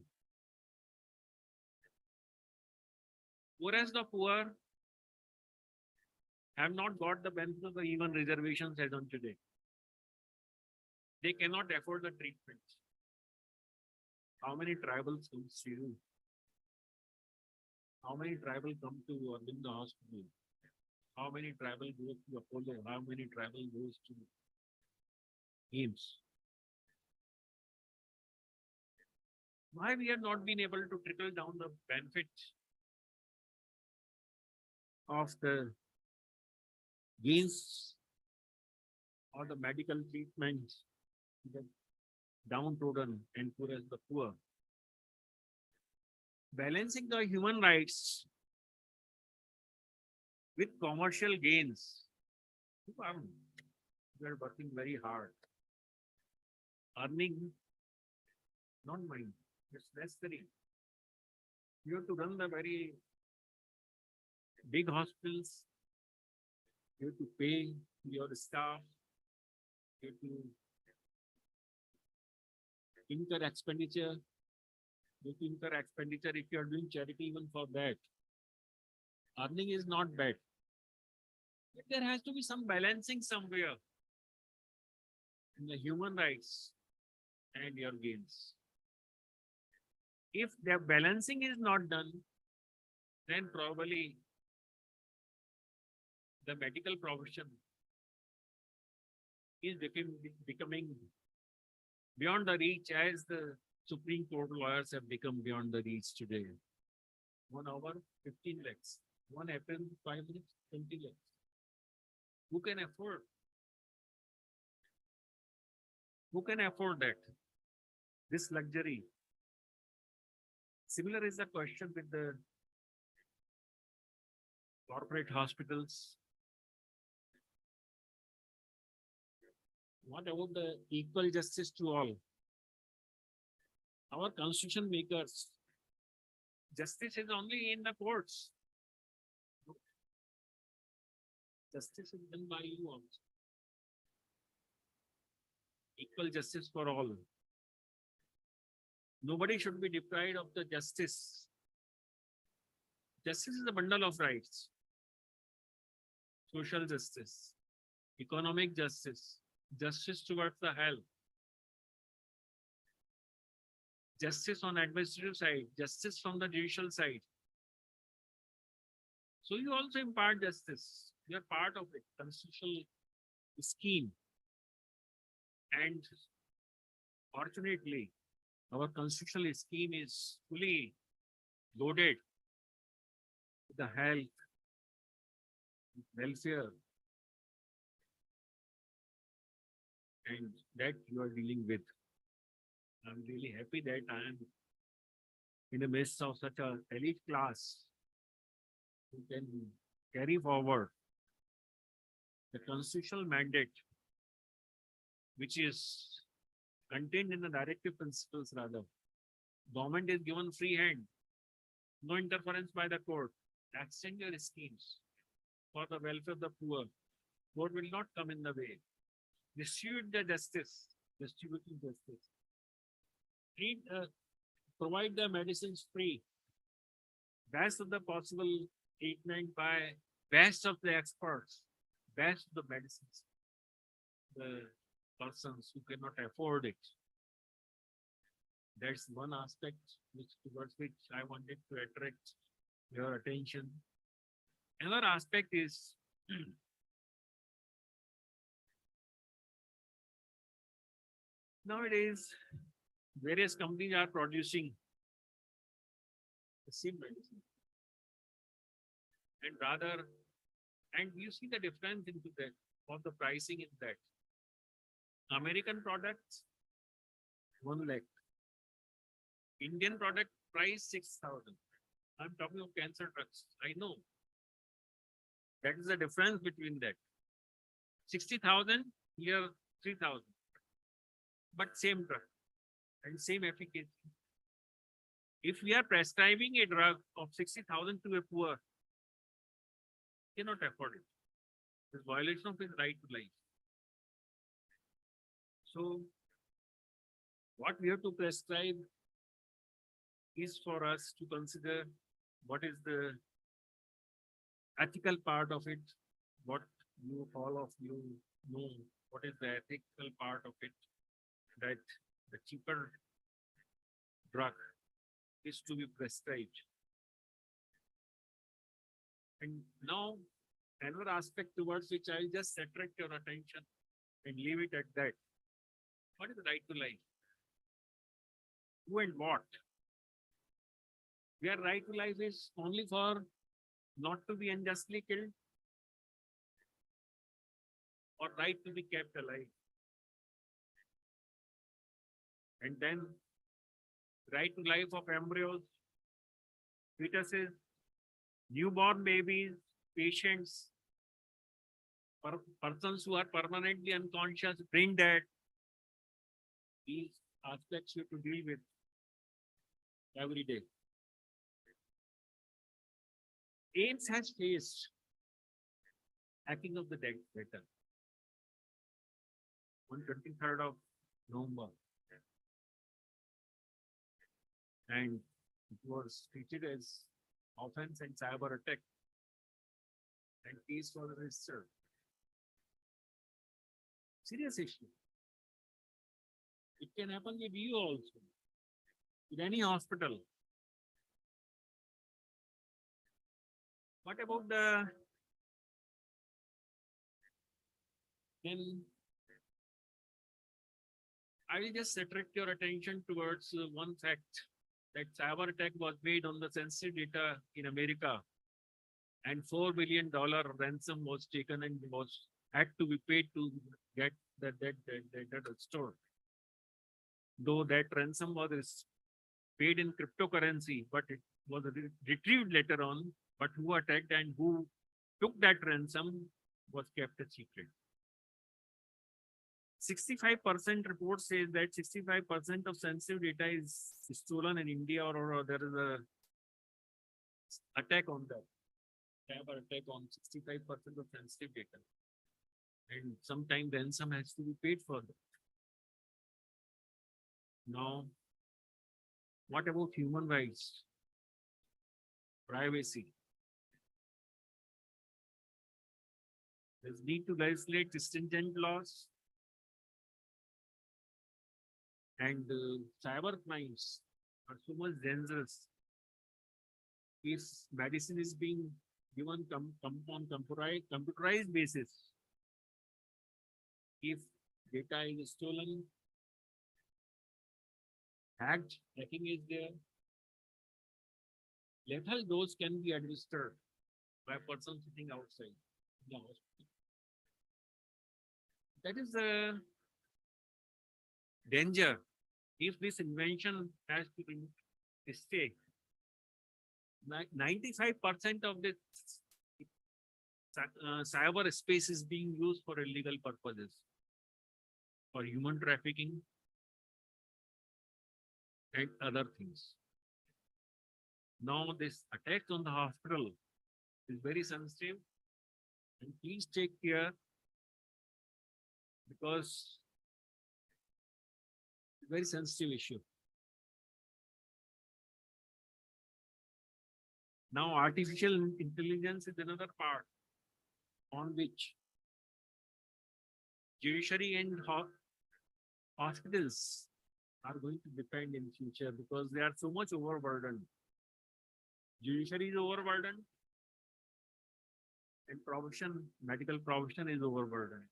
Speaker 12: Whereas the poor have not got the benefit of the even reservations as on today. They cannot afford the treatment. How many tribals come to you? How many tribal come to Aurobindo hospital? How many tribal go to Apollo? How many tribal goes to AIMS? Why we have not been able to trickle down the benefit of the gains or the medical treatment to the downtrodden and poor as the poor? Balancing the human rights with commercial gains. We are working very hard. Earning, not mine, it's necessary. You have to run the very big hospitals. You have to pay your staff. You have to incur expenditure. You have to incur expenditure if you are doing charity even for that. Earning is not bad. But there has to be some balancing somewhere in the human rights and your gains. If the balancing is not done, then probably the medical profession is becoming beyond the reach as the Supreme Court lawyers have become beyond the reach today. 1 hour, 15 lakhs. One apple, 5 minutes, 20 lakhs. Who can afford? Who can afford that? This luxury. Similar is the question with the corporate hospitals. What about the equal justice to all? Our constitution makers, justice is only in the courts. Justice is done by you also. Equal justice for all. Nobody should be deprived of the justice. Justice is a bundle of rights. Social justice, economic justice, justice towards the health, justice on administrative side, justice from the judicial side. So you also impart justice. You are part of it, constitutional scheme. And fortunately, our constitutional scheme is fully loaded with the health, welfare, and that you are dealing with. I'm really happy that I am in the midst of such a elite class who can carry forward the constitutional mandate, which is contained in the directive principles rather. Government is given free hand, no interference by the court. Extend your schemes for the welfare of the poor. Court will not come in the way. Distribute the justice, distributing justice. Provide the medicines free. Best of the possible treatment by best of the experts, best of the medicines. The persons who cannot afford it. That's one aspect towards which I wanted to attract your attention. Another aspect is nowadays various companies are producing the same medicine. And you see the difference into that of the pricing in that. American products, 1 lakh. Indian product price 6,000. I'm talking of cancer drugs. I know. That is the difference between that. 60,000, here 3,000. But same drug and same efficacy. If we are prescribing a drug of 60,000 to a poor, cannot afford it. It's violation of his right to life. So what we have to prescribe is for us to consider what is the ethical part of it, what you all of you know, what is the ethical part of it, that the cheaper drug is to be prescribed. And now another aspect towards which I will just attract your attention and leave it at that. What is the right to life? Who and what? Where right to life is only for not to be unjustly killed, or right to be kept alive. And then right to life of embryos, fetuses, newborn babies, patients, persons who are permanently unconscious, brain dead. These aspects you have to deal with every day. AIDS has faced hacking of the data on 23rd of November. And it was treated as offense and cyber attack. And case was registered. Serious issue. It can happen with you also, in any hospital. What about then I will just attract your attention towards one fact, that cyber attack was made on the sensitive data in America, and $4 billion ransom was taken and had to be paid to get that data restored. Though that ransom was paid in cryptocurrency, but it was retrieved later on. But who attacked and who took that ransom was kept a secret. 65% report says that 65% of sensitive data is stolen in India, or there is a attack on that. Cyber attack on 65% of sensitive data. And sometimes ransom has to be paid for that. Now, what about human rights? Privacy. There's need to legislate stringent laws. And cyber crimes are so much dangerous. If medicine is being given on computerized basis, if data is stolen, hacking is there, lethal dose can be administered by a person sitting outside the hospital. That is the danger. If this invention has to stay, 95% of the cyber space is being used for illegal purposes, for human trafficking and other things. Now this attack on the hospital is very sensitive, and please take care, because it's a very sensitive issue. Now artificial intelligence is another part on which judiciary and hospitals are going to depend in future, because they are so much overburdened. Judiciary is overburdened, and medical profession is overburdened.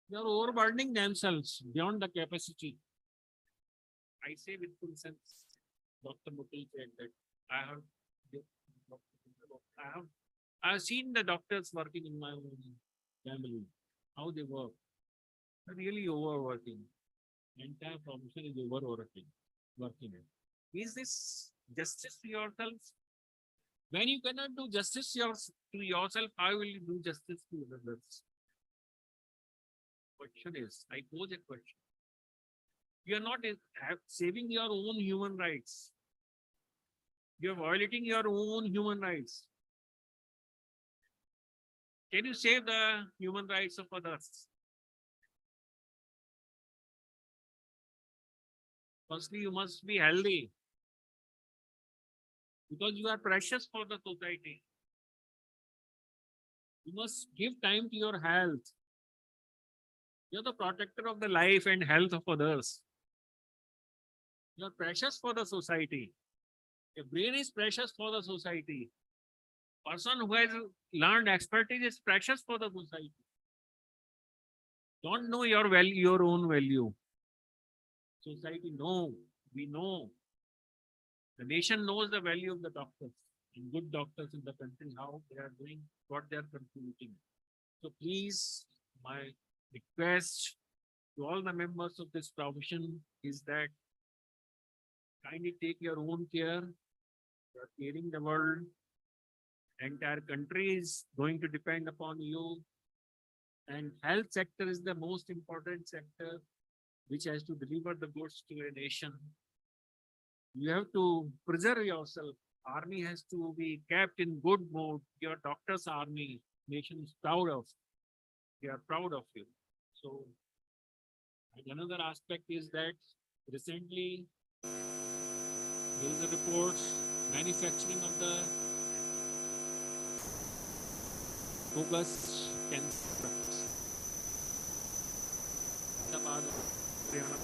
Speaker 12: They are overburdening themselves beyond the capacity. I say with full sense. Dr. Mukul said that I have seen the doctors working in my own family, how they work. They're really overworking. Entire profession is overworking. Is this justice to yourselves? When you cannot do justice to yourself, how will you do justice to others? Question is, I pose a question. You are not saving your own human rights. You are violating your own human rights. Can you save the human rights of others? Firstly, you must be healthy because you are precious for the society. You must give time to your health. You're the protector of the life and health of others. You're precious for the society. Your brain is precious for the society. Person who has learned expertise is precious for the society. Don't know your value, your own value. Society know, we know. The nation knows the value of the doctors and good doctors in the country, how they are doing, what they are contributing. So please, my request to all the members of this profession is that kindly take your own care. You are caring the world. Entire country is going to depend upon you. And health sector is the most important sector which has to deliver the goods to a nation. You have to preserve yourself. Army has to be kept in good mood. Your doctor's army, nation is proud of. They are proud of you. So, and another aspect is that recently there is a report manufacturing of the bogus cancer drugs. Hyderabad, Haryana,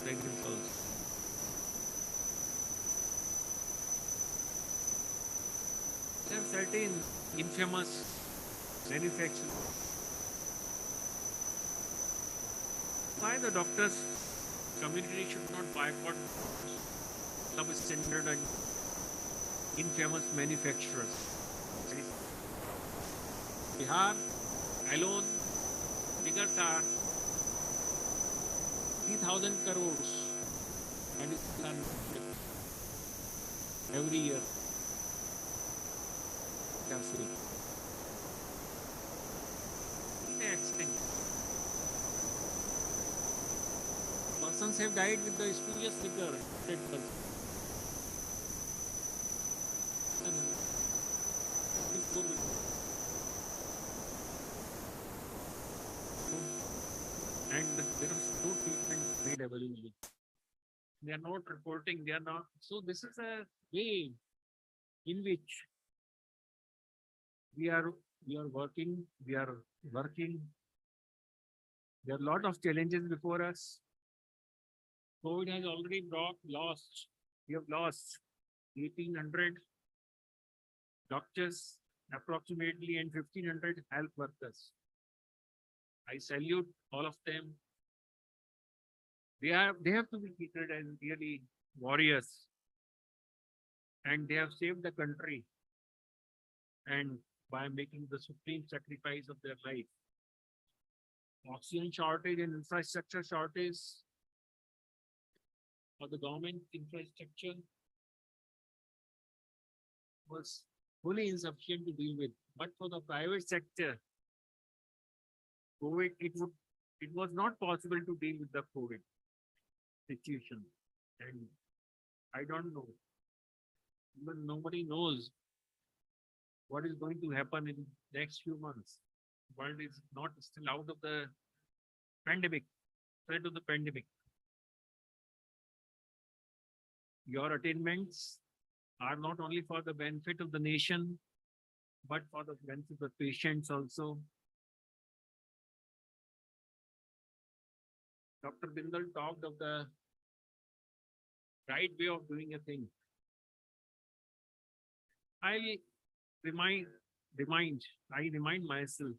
Speaker 12: fragrance also. There are certain infamous manufacturers. Why the doctors community should not boycott substandard and infamous manufacturers? Bihar alone figures are 3,000 crores and it's done every year. Carefully. In the accident, persons have died with the spurious liquor. Dead person. And there is no treatment made available. They are not reporting, they are not. So this is a way in which we are working. There are a lot of challenges before us. COVID has already we have lost 1,800 doctors approximately and 1,500 health workers. I salute all of them. They have to be treated as really warriors, and they have saved the country, and by making the supreme sacrifice of their life. Oxygen shortage and infrastructure shortage for the government infrastructure was fully insufficient to deal with. But for the private sector, COVID, it was not possible to deal with the COVID situation. And I don't know. Even nobody knows what is going to happen in next few months. World is not still out of the pandemic, threat of the pandemic. Your attainments are not only for the benefit of the nation, but for the benefit of patients also. Dr. Bindal talked of the right way of doing a thing. I remind myself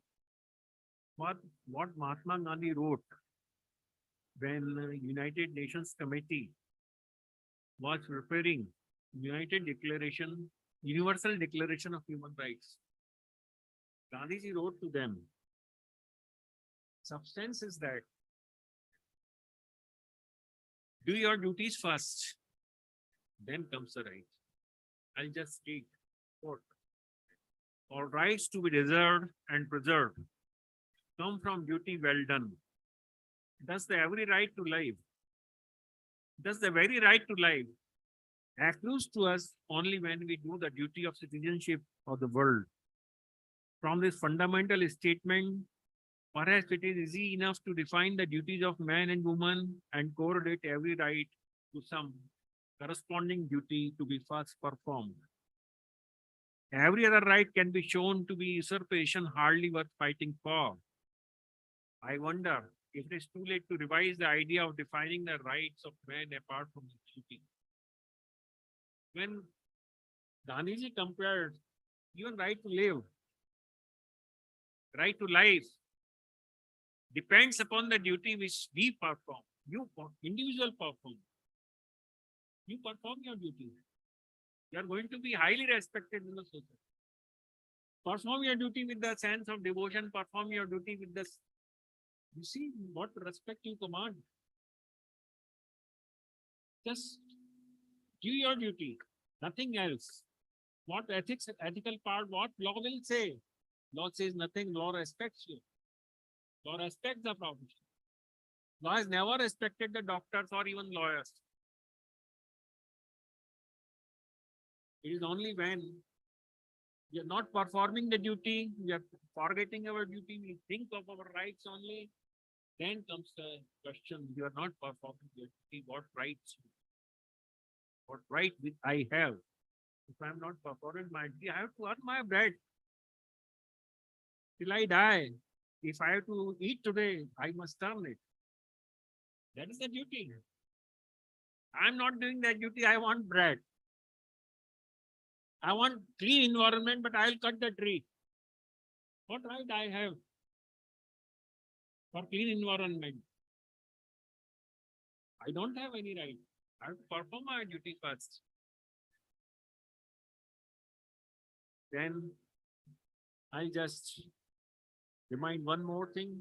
Speaker 12: what Mahatma Gandhi wrote when United Nations Committee was preparing Universal Declaration of Human Rights. Gandhiji wrote to them, substance is that do your duties first, then comes the right. I'll just read. Quote, all rights to be reserved and preserved come from duty well done. Thus the every right to life, thus the very right to life accrues to us only when we do the duty of citizenship of the world. From this fundamental statement, perhaps it is easy enough to define the duties of man and woman and correlate every right to some corresponding duty to be first performed. Every other right can be shown to be usurpation hardly worth fighting for. I wonder if it is too late to revise the idea of defining the rights of man apart from his duty. When Gandhiji compared even right to live, right to life, depends upon the duty which we perform. Individual perform. You perform your duty. You are going to be highly respected in the society. Perform your duty with the sense of devotion. Perform your duty with this. You see what respect you command. Just do your duty, nothing else. What ethics, ethical part, what law will say? Law says nothing. Law respects you. Law respects the profession. Law has never respected the doctors or even lawyers. It is only when we are not performing the duty, we are forgetting our duty, we think of our rights only, then comes the question, you are not performing your duty, what rights, what right I have? If I am not performing my duty, I have to earn my bread till I die. If I have to eat today, I must earn it. That is the duty. I am not doing that duty, I want bread. I want clean environment, but I'll cut the tree. What right I have for clean environment? I don't have any right. I have to perform my duty first. Then I just remind one more thing.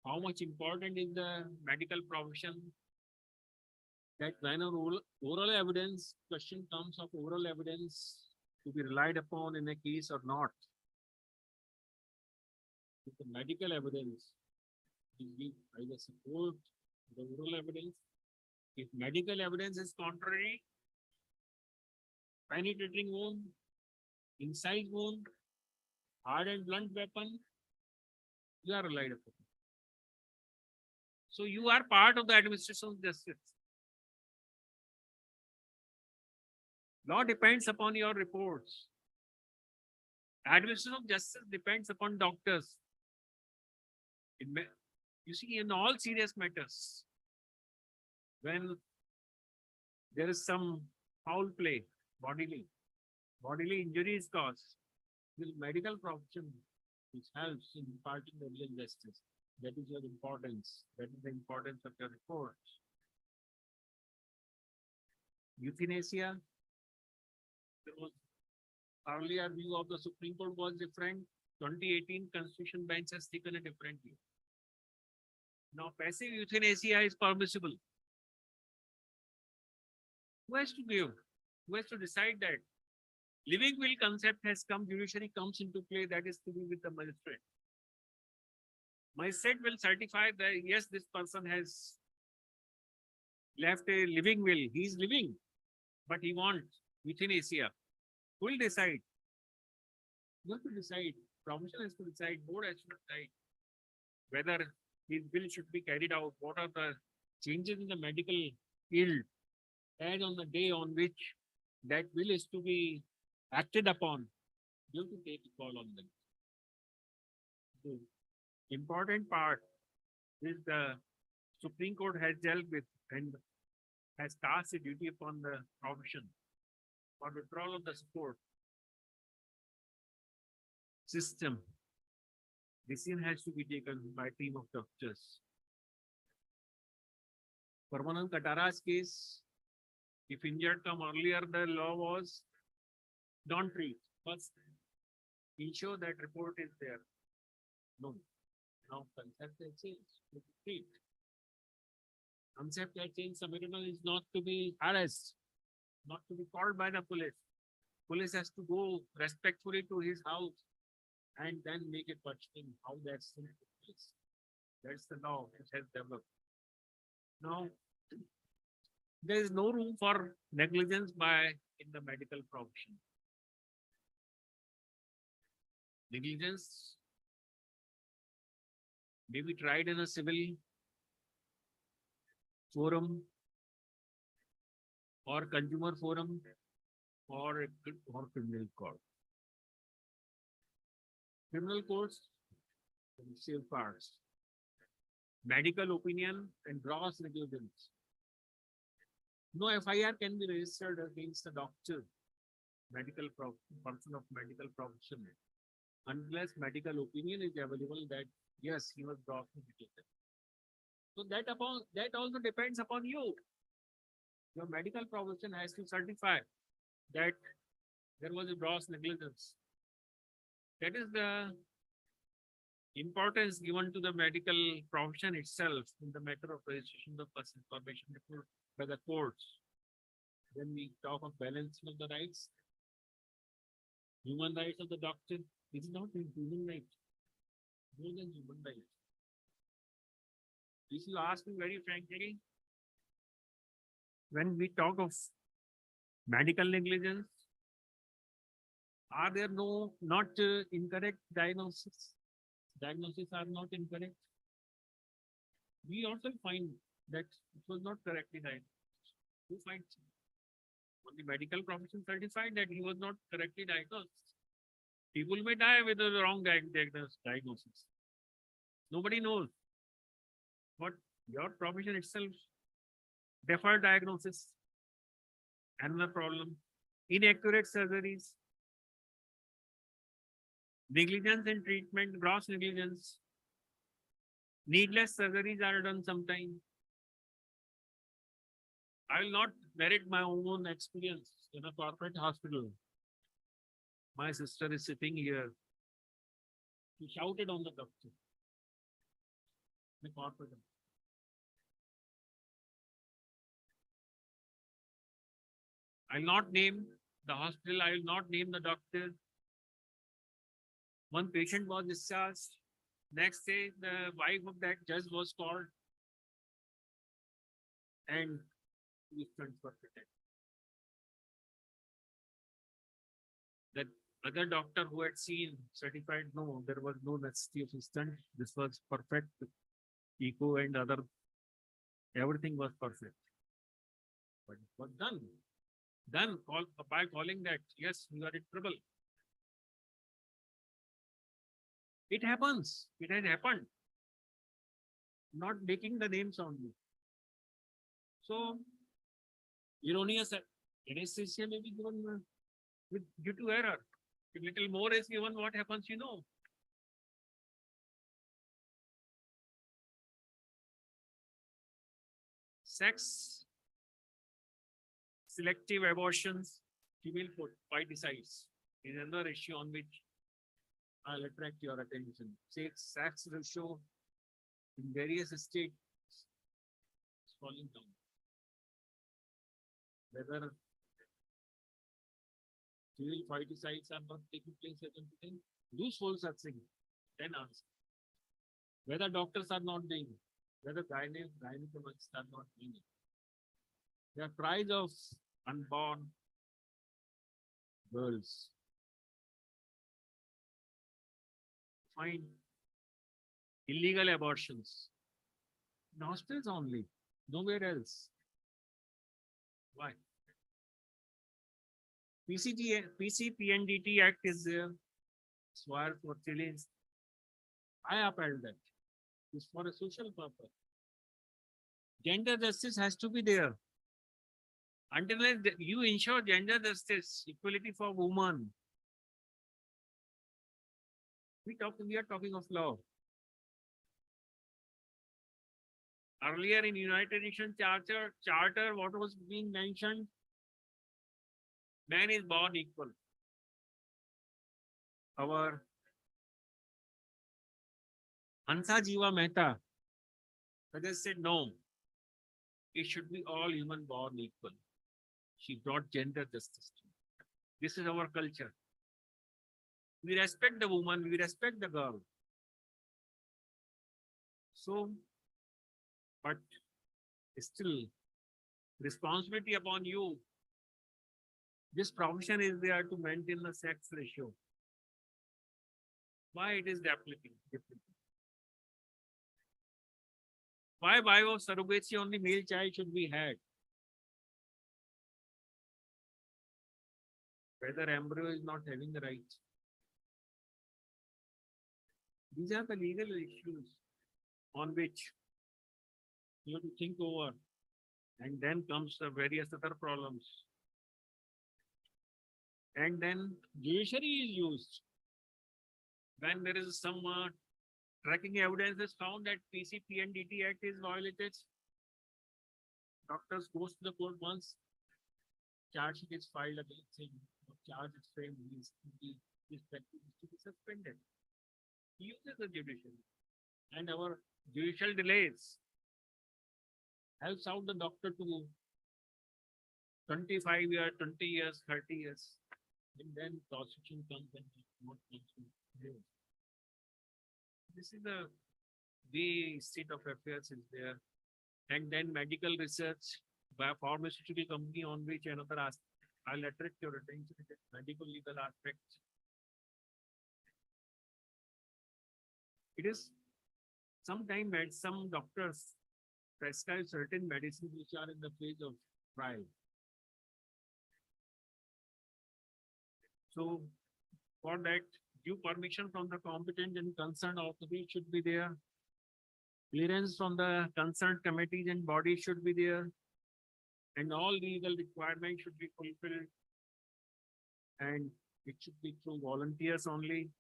Speaker 12: How much important is the medical profession? That when oral evidence, question comes of oral evidence to be relied upon in a case or not. If the medical evidence is either support the oral evidence, if medical evidence is contrary, penetrating wound, incise wound, hard and blunt weapon, you are relied upon. So you are part of the administration of justice. Law depends upon your reports. Administration of justice depends upon doctors. You see, in all serious matters, when there is some foul play, bodily injury is caused, the medical profession which helps in imparting the real justice. That is your importance. That is the importance of your report. Euthanasia. Earlier view of the Supreme Court was different. 2018 Constitution bench has taken a different view. Now passive euthanasia is permissible. Who has to give? Who has to decide that? Living will concept has come, judiciary comes into play, that is to be with the magistrate. Magistrate will certify that yes, this person has left a living will. He is living, but he wants euthanasia. Who will decide? You have to decide. Profession has to decide. Board has to decide whether his will should be carried out. What are the changes in the medical field as on the day on which that will is to be acted upon? You have to take a call on them. The important part is the Supreme Court has dealt with and has cast a duty upon the profession for withdrawal of the support system. Decision has to be taken by a team of doctors. Parmanand Katara's case, if injured come earlier, the law was don't treat. First, ensure that report is there. No. Now concept has changed. Treat. Concept has changed. Some criminal is not to be harassed, not to be called by the police. Police has to go respectfully to his house and then make a questioning how that's taking place. That's the law which has developed. Now, there is no room for negligence by in the medical profession. Negligence may be tried in a civil forum or consumer forum or criminal court. Criminal courts safeguards medical opinion and gross negligence. No FIR can be registered against a doctor, person of medical profession, unless medical opinion is available that yes, he was grossly negligent. So that also depends upon you. Your medical profession has to certify that there was a gross negligence. That is the importance given to the medical profession itself in the matter of registration of personal information by the courts. When we talk of balancing of the rights, human rights of the doctor is not a human right, more than human right. If you ask me very frankly, when we talk of medical negligence, are there not incorrect diagnosis? Diagnoses are not incorrect. We also find that it was not correctly diagnosed. Who finds it? Only medical profession certified that he was not correctly diagnosed. People may die with the wrong diagnosis. Nobody knows. But your profession itself, deferred diagnosis, another problem, inaccurate surgeries, negligence in treatment, gross negligence, needless surgeries are done sometimes. I will not narrate my own experience in a corporate hospital. My sister is sitting here. She shouted on the doctor. The corporate. I'll not name the hospital. I will not name the doctor. One patient was discharged. Next day, the wife of that judge was called and he was transferred to death. That other doctor who had seen certified no, there was no necessity of instant. This was perfect. Echo and other, everything was perfect. But it was done. Done by calling that, yes, you are in trouble. It happens. It has happened. Not making the names only. So, erroneous anesthesia may be given due to error. If little more is given, what happens, you know. Sex, selective abortions, female foeticides is another issue on which I'll attract your attention. Sex ratio in various states is falling down. Whether female foeticides are not taking place at anything, do soul searching, then answer. Whether doctors are not doing it, whether gynecologists are not doing it. There are cries of unborn girls. Find illegal abortions in hospitals only, nowhere else. Why? PCPNDT Act is there. Swear for children. I upheld that. It's for a social purpose. Gender justice has to be there. Until you ensure gender justice, equality for women. We are talking of law. Earlier in United Nations Charter, what was being mentioned? Man is born equal. Our Hansa Jiva Mehta suggested no, it should be all human born equal. She brought gender justice. This is our culture. We respect the woman, we respect the girl. So, but still, responsibility upon you. This profession is there to maintain the sex ratio. Why it is depleting? Why by of surrogacy only male child should be had? Whether embryo is not having the rights. These are the legal issues on which you have to think over. And then comes the various other problems. And then judiciary is used. When there is some tracking evidence is found that PCP and DT Act is violated, doctors goes to the court once, charge sheet is filed against him, charge is framed, his practice is to be suspended. He uses the judiciary. And our judicial delays helps out the doctor to 25 years, 20 years, 30 years. And then prosecution comes and not this is the way state of affairs is there. And then medical research by a pharmaceutical company on which another aspect, I'll attract your attention to medical legal aspects. It is sometimes some doctors prescribe certain medicines which are in the phase of trial. So for that, due permission from the competent and concerned authority should be there. Clearance from the concerned committees and bodies should be there. And all legal requirements should be fulfilled. And it should be through volunteers only.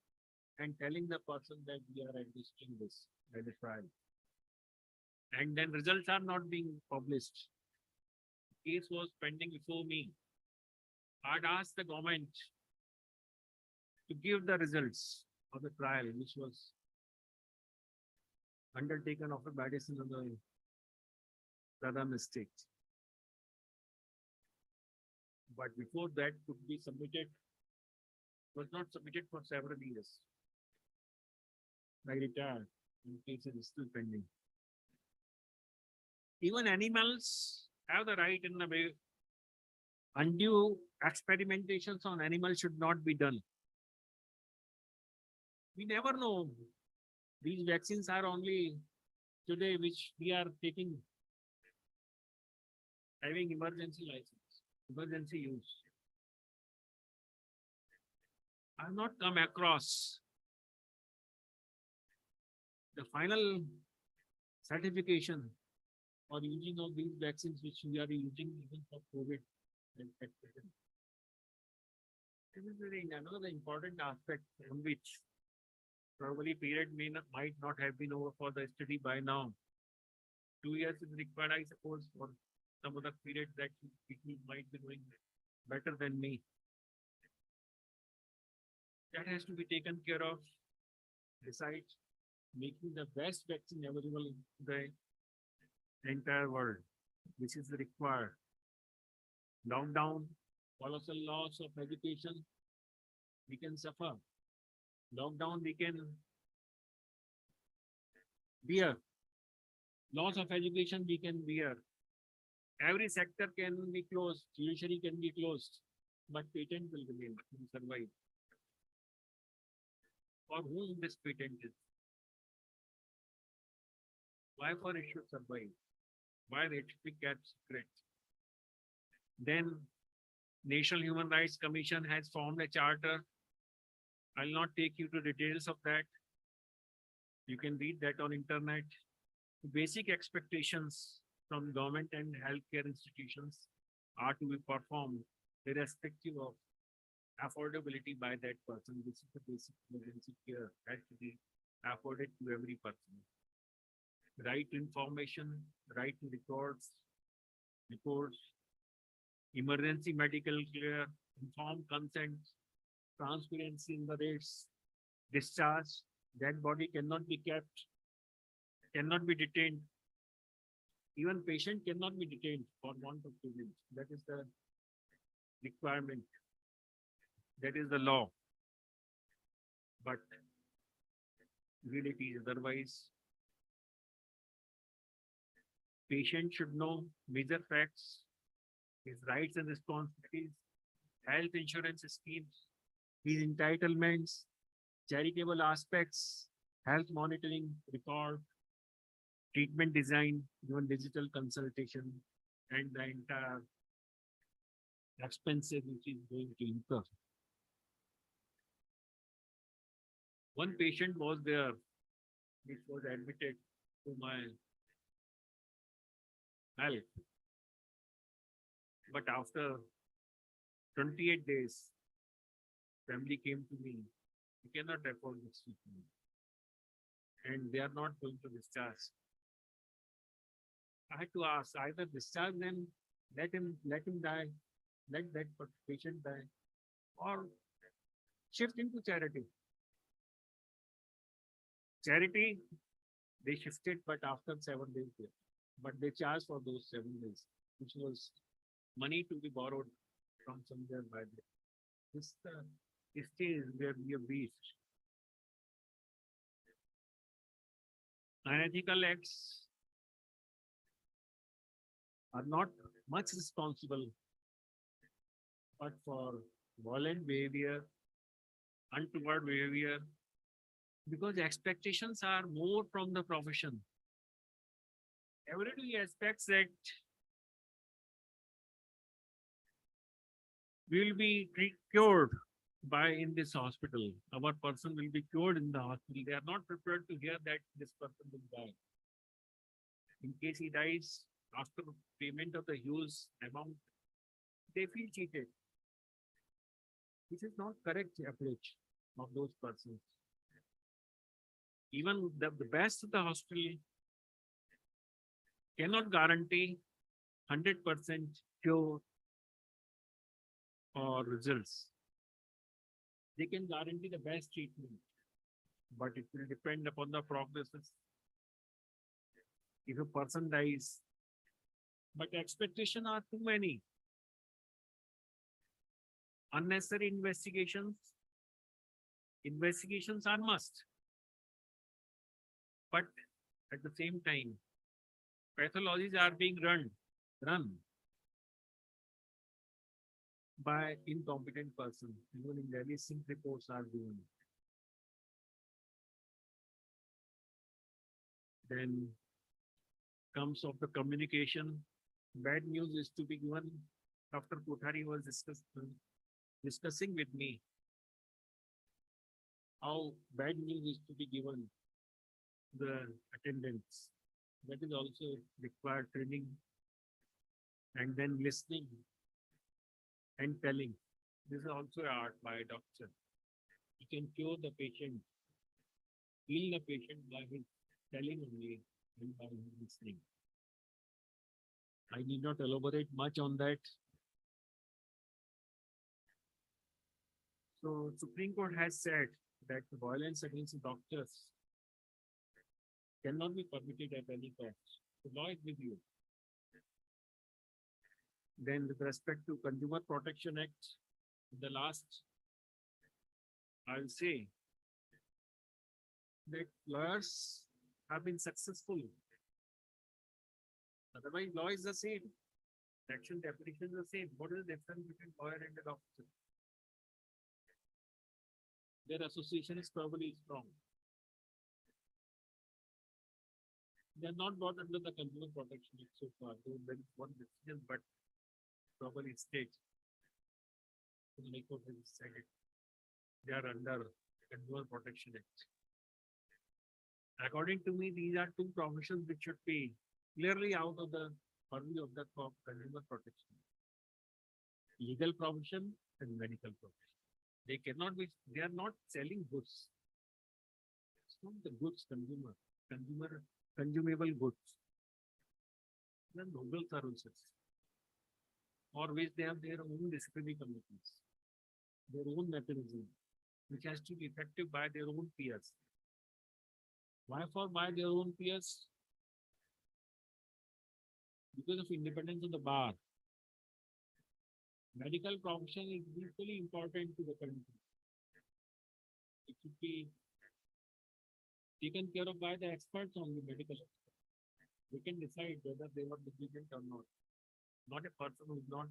Speaker 12: And telling the person that we are administering this at the trial. And then results are not being published. Case was pending before me. I'd asked the government to give the results of the trial, which was undertaken of a medicine of the brother mistake. But before that could be submitted, was not submitted for several years. I retired, and case is still pending. Even animals have the right in the way. Undue experimentations on animals should not be done. We never know. These vaccines are only today which we are taking, having emergency license, emergency use. I have not come across the final certification or using of these vaccines which we are using even for COVID. This is another important aspect on which probably period might not have been over for the study by now. 2 years is required, I suppose, for some other period that people might be doing better than me. That has to be taken care of. Besides making the best vaccine available in the entire world, which is required. Lockdown, colossal loss of education, we can suffer. Lockdown, we can bear. Loss of education, we can bear. Every sector can be closed, judiciary can be closed, but patent will remain, will survive. For whom this patent is? Why for it should survive? Why it should be kept secret? Then National Human Rights Commission has formed a charter. I'll not take you to details of that. You can read that on internet. Basic expectations from government and healthcare institutions are to be performed irrespective of affordability by that person. This is the basic emergency care has to be afforded to every person. Right to information, right to reports, emergency medical care, informed consent, transparency in the rates, discharge. That body cannot be kept, cannot be detained. Even patient cannot be detained for want of privilege. That is the requirement. That is the law. But reality is otherwise. Patient should know major facts, his rights and responsibilities, health insurance schemes, his entitlements, charitable aspects, health monitoring record, treatment design, even digital consultation, and the entire expenses which is going to incur. One patient was there, which was admitted to my help. But after 28 days, family came to me. We cannot afford this treatment. And they are not going to discharge. I had to ask either discharge them, let him die, let that patient die, or shift into charity. Charity, they shifted, but after 7 days, but they charged for those 7 days, which was money to be borrowed from somewhere by them. This stage where we have reached. Unethical acts are not much responsible, but for violent behavior, untoward behavior, because expectations are more from the profession. Everybody expects that we will be cured by in this hospital. Our person will be cured in the hospital. They are not prepared to hear that this person will die. In case he dies after payment of the huge amount, they feel cheated. This is not correct approach of those persons. Even the best of the hospital cannot guarantee 100% cure or results. They can guarantee the best treatment, but it will depend upon the prognosis. If a person dies, but expectations are too many. Unnecessary investigations are must. But at the same time, pathologies are being run by incompetent person. Even in Delhi, sync reports are given. Then comes of the communication. Bad news is to be given. Dr. Kothari was discussing with me how bad news is to be given to the attendants. That is also required training and then listening and telling. This is also art by a doctor. He can cure the patient, heal the patient by his telling only and by his listening. I need not elaborate much on that. So Supreme Court has said that violence against doctors cannot be permitted at any cost. The law is with you. Then with respect to Consumer Protection Act, the last, I'll say that lawyers have been successful. Otherwise, law is the same. Action definition is the same. What is the difference between lawyer and a doctor? Their association is probably strong. They are not brought under the Consumer Protection Act so far. There is one decision, but probably state. The High Court has decided they are under Consumer Protection Act. According to me, these are two professions which should be clearly out of the purview of the consumer protection. Legal profession and medical profession. They cannot be, they are not selling goods. It's not the goods consumable goods. They are noble services, for which they have their own disciplinary committees, their own mechanism, which has to be effective by their own peers. Why by their own peers? Because of independence of the bar. medical profession is equally important to the country. It should be taken care of by the experts on the medical. We can decide whether they are diligent or not a person who is not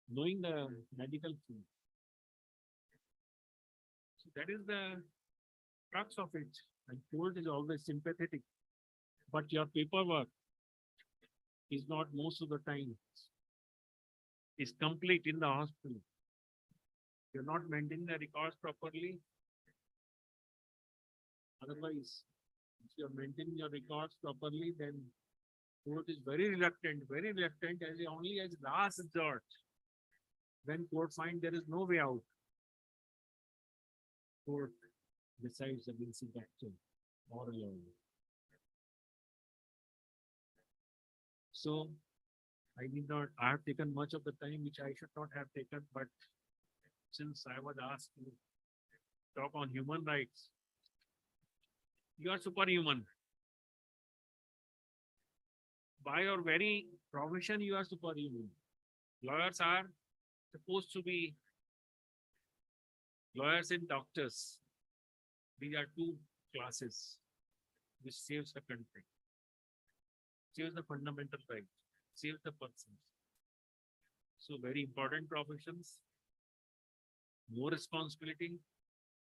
Speaker 12: knowing the medical field. So that is the crux of it. And court is always sympathetic, but your paperwork is not most of the time is complete in the hospital. You're not maintaining the records properly. Otherwise, if you're maintaining your records properly, then court is very reluctant as only as last resort. When court find there is no way out, court decides against the action or alone. So I have taken much of the time which I should not have taken, but since I was asked to talk on human rights, you are superhuman. By your very profession, you are superhuman. Lawyers are supposed to be lawyers and doctors. These are two classes which saves the country, saves the fundamental rights, saves the persons. So very important professions, more responsibility.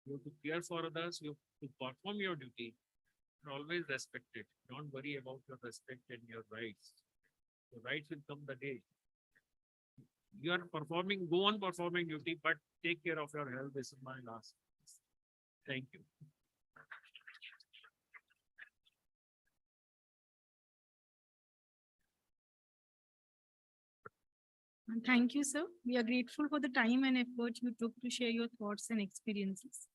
Speaker 12: You have to care for others, you have to perform your duty, and always respect it. Don't worry about your respect and your rights. Your rights will come the day. You are performing, go on performing duty, but take care of your health. This is my last. Thank you.
Speaker 1: And thank you, sir. We are grateful for the time and effort you took to share your thoughts and experiences.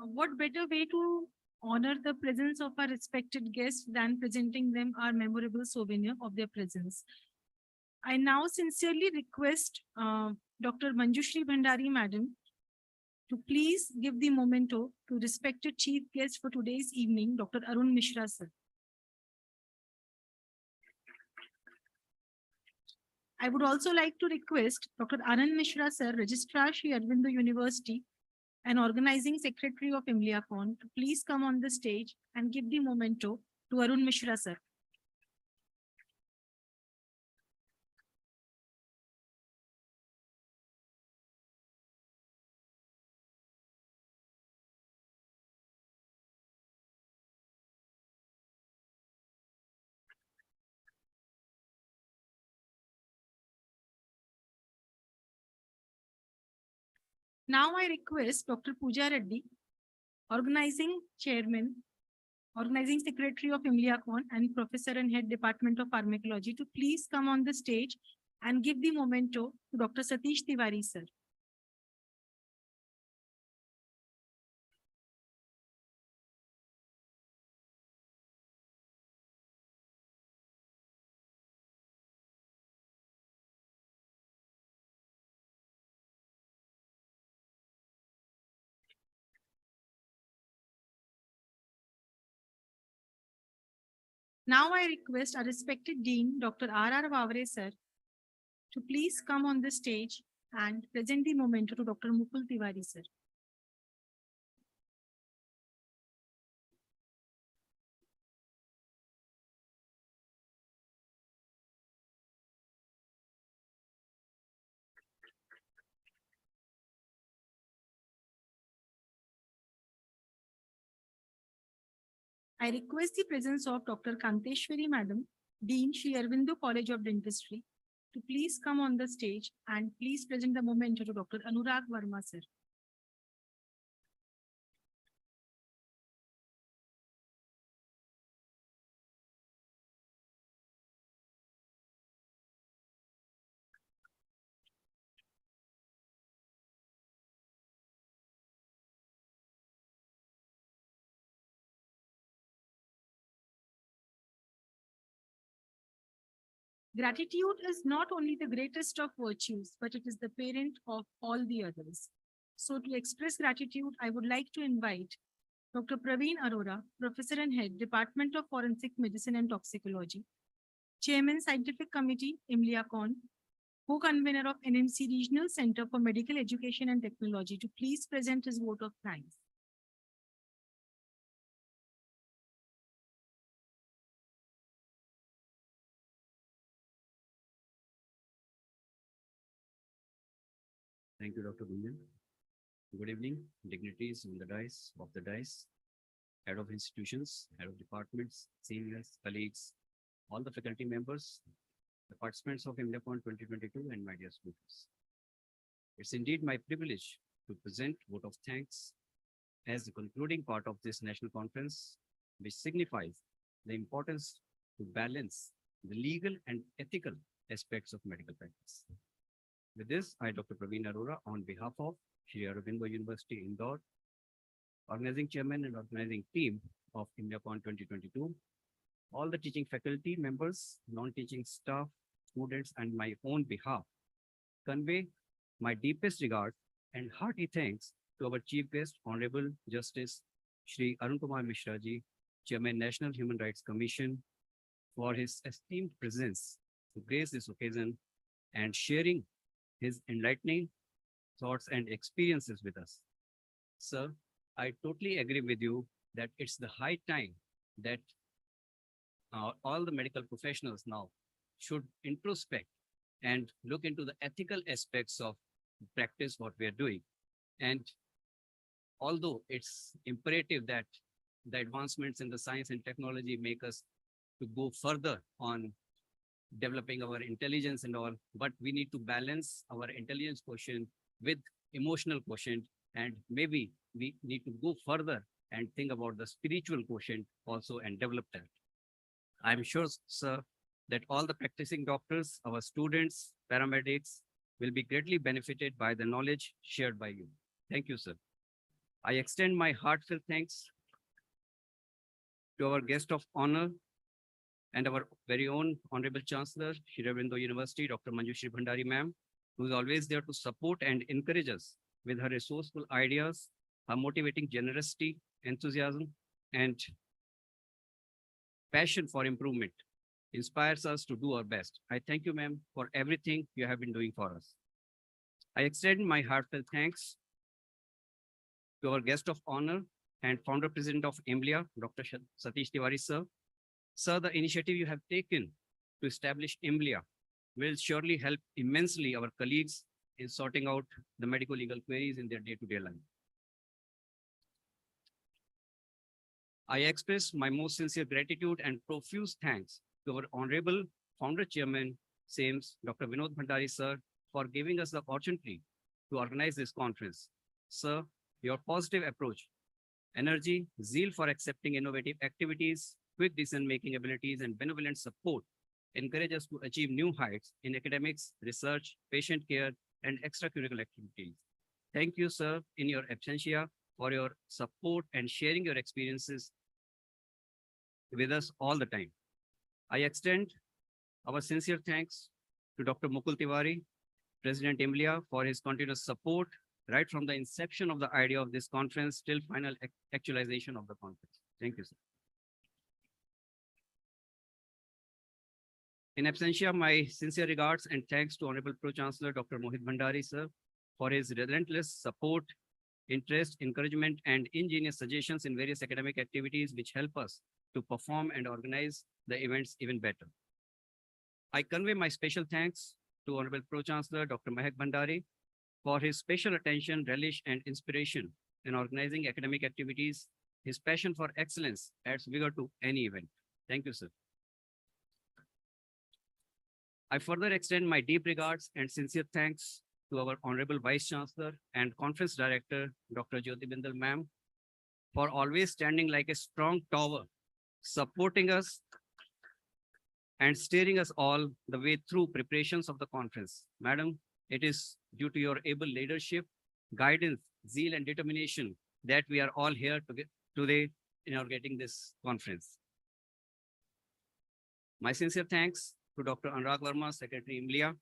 Speaker 1: What better way to honor the presence of our respected guests than presenting them our memorable souvenir of their presence? I now sincerely request Dr. Manjushri Bhandari, Madam, to please give the memento to respected chief guest for today's evening, Dr. Arun Mishra, sir. I would also like to request Dr. Anand Mishra, sir, Registrar Shri Aurobindo University and Organizing Secretary of IMLIACON, to please come on the stage and give the memento to Arun Mishra, sir. Now I request Dr. Pooja Reddy, Organizing Chairman, Organizing Secretary of IMLIACON and Professor and Head Department of Pharmacology, to please come on the stage and give the memento to Dr. Satish Tiwari, sir. Now I request our respected Dean, Dr. R.R. Vavre, sir, to please come on the stage and present the memento to Dr. Mukul Tiwari, sir. I request the presence of Dr. Kanteshwari, Madam, Dean, Shri Aurobindo College of Dentistry, to please come on the stage and please present the memento to Dr. Anurag Verma, sir. Gratitude is not only the greatest of virtues, but it is the parent of all the others. So to express gratitude, I would like to invite Dr. Praveen Arora, Professor and Head, Department of Forensic Medicine and Toxicology, Chairman, Scientific Committee, IMLIACON, co-convener of NMC Regional Center for Medical Education and Technology, to please present his vote of thanks.
Speaker 13: Thank you, Dr. Gunjan. Good evening, dignitaries on the dais, head of institutions, head of departments, seniors, colleagues, all the faculty members, the participants of IMDACON 2022, and my dear students. It's indeed my privilege to present vote of thanks as the concluding part of this national conference, which signifies the importance to balance the legal and ethical aspects of medical practice. With this, I, Dr. Praveen Arora, on behalf of Shri Aurobindo University, Indore, organizing chairman and organizing team of IMDACON 2022, all the teaching faculty members, non-teaching staff, students, and my own behalf, convey my deepest regard and hearty thanks to our chief guest, Honorable Justice Shri Arun Kumar Mishra Ji, Chairman, National Human Rights Commission, for his esteemed presence to grace this occasion and sharing his enlightening thoughts and experiences with us. Sir, I totally agree with you that it's the high time that all the medical professionals now should introspect and look into the ethical aspects of practice, what we are doing. And although it's imperative that the advancements in the science and technology make us to go further on developing our intelligence and all, but we need to balance our intelligence quotient with emotional quotient, and maybe we need to go further and think about the spiritual quotient also and develop that. I'm sure, sir, that all the practicing doctors, our students, paramedics will be greatly benefited by the knowledge shared by you. Thank you, sir. I extend my heartfelt thanks to our guest of honor and our very own Honorable Chancellor, Shri Aurobindo University, Dr. Manjushri Bhandari ma'am, who is always there to support and encourage us with her resourceful ideas, her motivating generosity, enthusiasm, and passion for improvement inspires us to do our best. I thank you, ma'am, for everything you have been doing for us. I extend my heartfelt thanks to our guest of honor and founder president of IMLIA, Dr. Satish Tiwari, sir. Sir, the initiative you have taken to establish IMLIA will surely help immensely our colleagues in sorting out the medical legal queries in their day-to-day life. I express my most sincere gratitude and profuse thanks to our honorable founder chairman, SAMES, Dr. Vinod Bhandari, sir, for giving us the opportunity to organize this conference. Sir, your positive approach, energy, zeal for accepting innovative activities, quick decision-making abilities, and benevolent support encourage us to achieve new heights in academics, research, patient care, and extracurricular activities. Thank you, sir, in your absentia, for your support and sharing your experiences with us all the time. I extend our sincere thanks to Dr. Mukul Tiwari, President IMLIA, for his continuous support right from the inception of the idea of this conference till final actualization of the conference. Thank you, sir. In absentia, my sincere regards and thanks to Honorable Pro-Chancellor Dr. Mohit Bhandari, sir, for his relentless support, interest, encouragement, and ingenious suggestions in various academic activities which help us to perform and organize the events even better. I convey my special thanks to Honorable Pro-Chancellor Dr. Mahek Bhandari for his special attention, relish, and inspiration in organizing academic activities. His passion for excellence adds vigor to any event. Thank you, sir. I further extend my deep regards and sincere thanks to our Honorable Vice Chancellor and Conference Director, Dr. Jyoti Bindal ma'am, for always standing like a strong tower, supporting us and steering us all the way through preparations of the conference. Madam, it is due to your able leadership, guidance, zeal, and determination that we are all here today inaugurating this conference. My sincere thanks to Dr. Anurag Verma, Secretary IMLIA,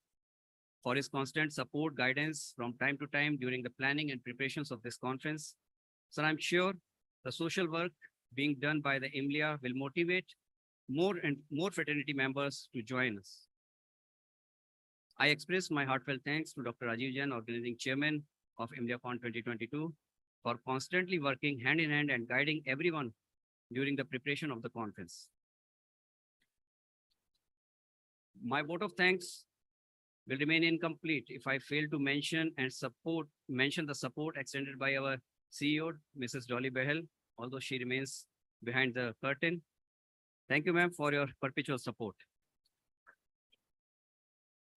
Speaker 13: for his constant support, guidance from time to time during the planning and preparations of this conference. So I'm sure the social work being done by the IMLIA will motivate more and more fraternity members to join us. I express my heartfelt thanks to Dr. Rajiv Jain, organizing chairman of IndiaCon 2022, for constantly working hand in hand and guiding everyone during the preparation of the conference. My vote of thanks will remain incomplete if I fail to mention the support extended by our CEO, Mrs. Dolly Behel, although she remains behind the curtain. Thank you, ma'am, for your perpetual support.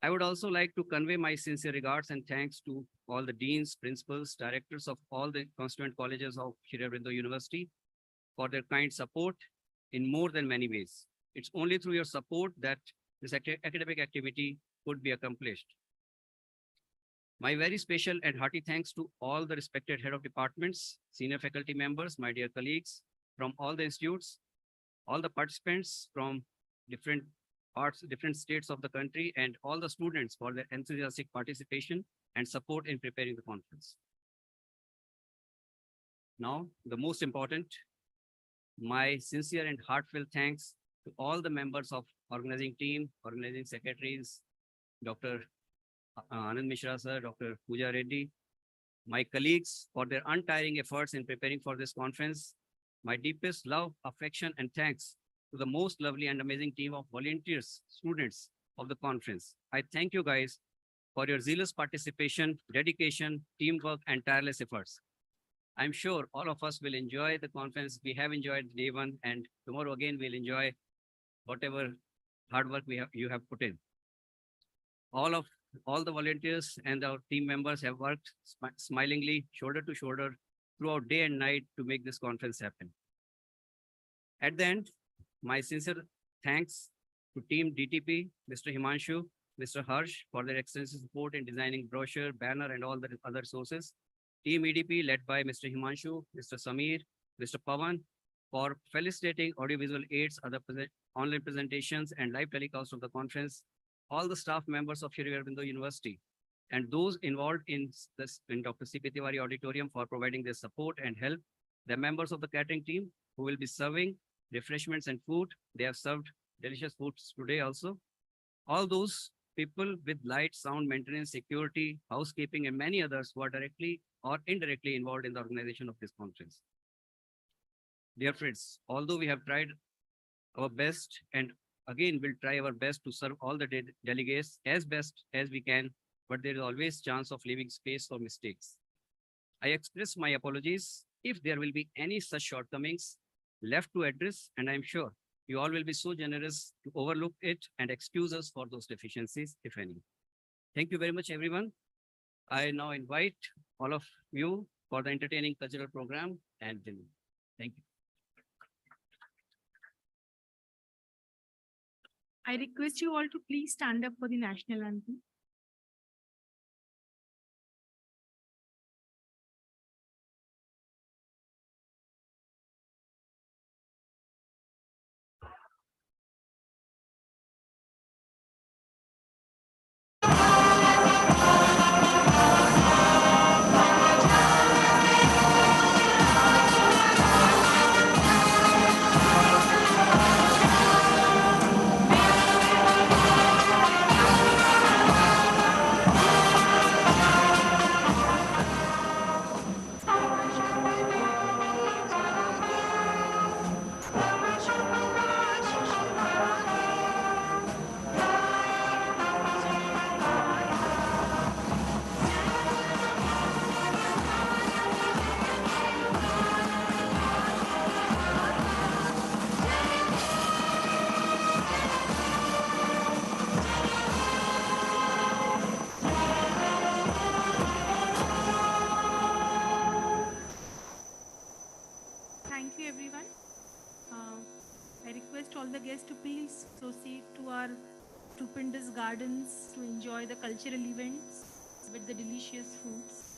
Speaker 13: I would also like to convey my sincere regards and thanks to all the deans, principals, directors of all the constituent colleges of Shri Aurobindo University for their kind support in more than many ways. It's only through your support that this academic activity could be accomplished. My very special and hearty thanks to all the respected head of departments, senior faculty members, my dear colleagues from all the institutes, all the participants from different states of the country, and all the students for their enthusiastic participation and support in preparing the conference. Now, the most important, my sincere and heartfelt thanks to all the members of organizing team, organizing secretaries, Dr. Anand Mishra sir, Dr. Pooja Reddy, my colleagues for their untiring efforts in preparing for this conference, my deepest love, affection, and thanks to the most lovely and amazing team of volunteers, students of the conference. I thank you guys for your zealous participation, dedication, teamwork, and tireless efforts. I'm sure all of us will enjoy the conference. We have enjoyed day one, and tomorrow again we'll enjoy whatever hard work you have put in. All the volunteers and our team members have worked smilingly, shoulder to shoulder, throughout day and night to make this conference happen. At the end, my sincere thanks to Team DTP, Mr. Himanshu, Mr. Harsh for their extensive support in designing brochure, banner, and all the other sources. Team EDP led by Mr. Himanshu, Mr. Samir, Mr. Pavan for facilitating audiovisual aids, other online presentations, and live telecast of the conference. All the staff members of Shri Aurobindo University and those involved in Dr. C.P. Tiwari Auditorium for providing their support and help. The members of the catering team who will be serving refreshments and food. They have served delicious foods today also. All those people with light, sound, maintenance, security, housekeeping, and many others who are directly or indirectly involved in the organization of this conference. Dear friends, although we have tried our best and again we'll try our best to serve all the delegates as best as we can, but there is always chance of leaving space for mistakes. I express my apologies if there will be any such shortcomings left to address, and I'm sure you all will be so generous to overlook it and excuse us for those deficiencies, if any. Thank you very much, everyone. I now invite all of you for the entertaining cultural program and dinner. Thank you.
Speaker 1: I request you all to please stand up for the national anthem. Thank you, everyone. I request all the guests to please proceed to our stupendous gardens to enjoy the cultural events with the delicious foods.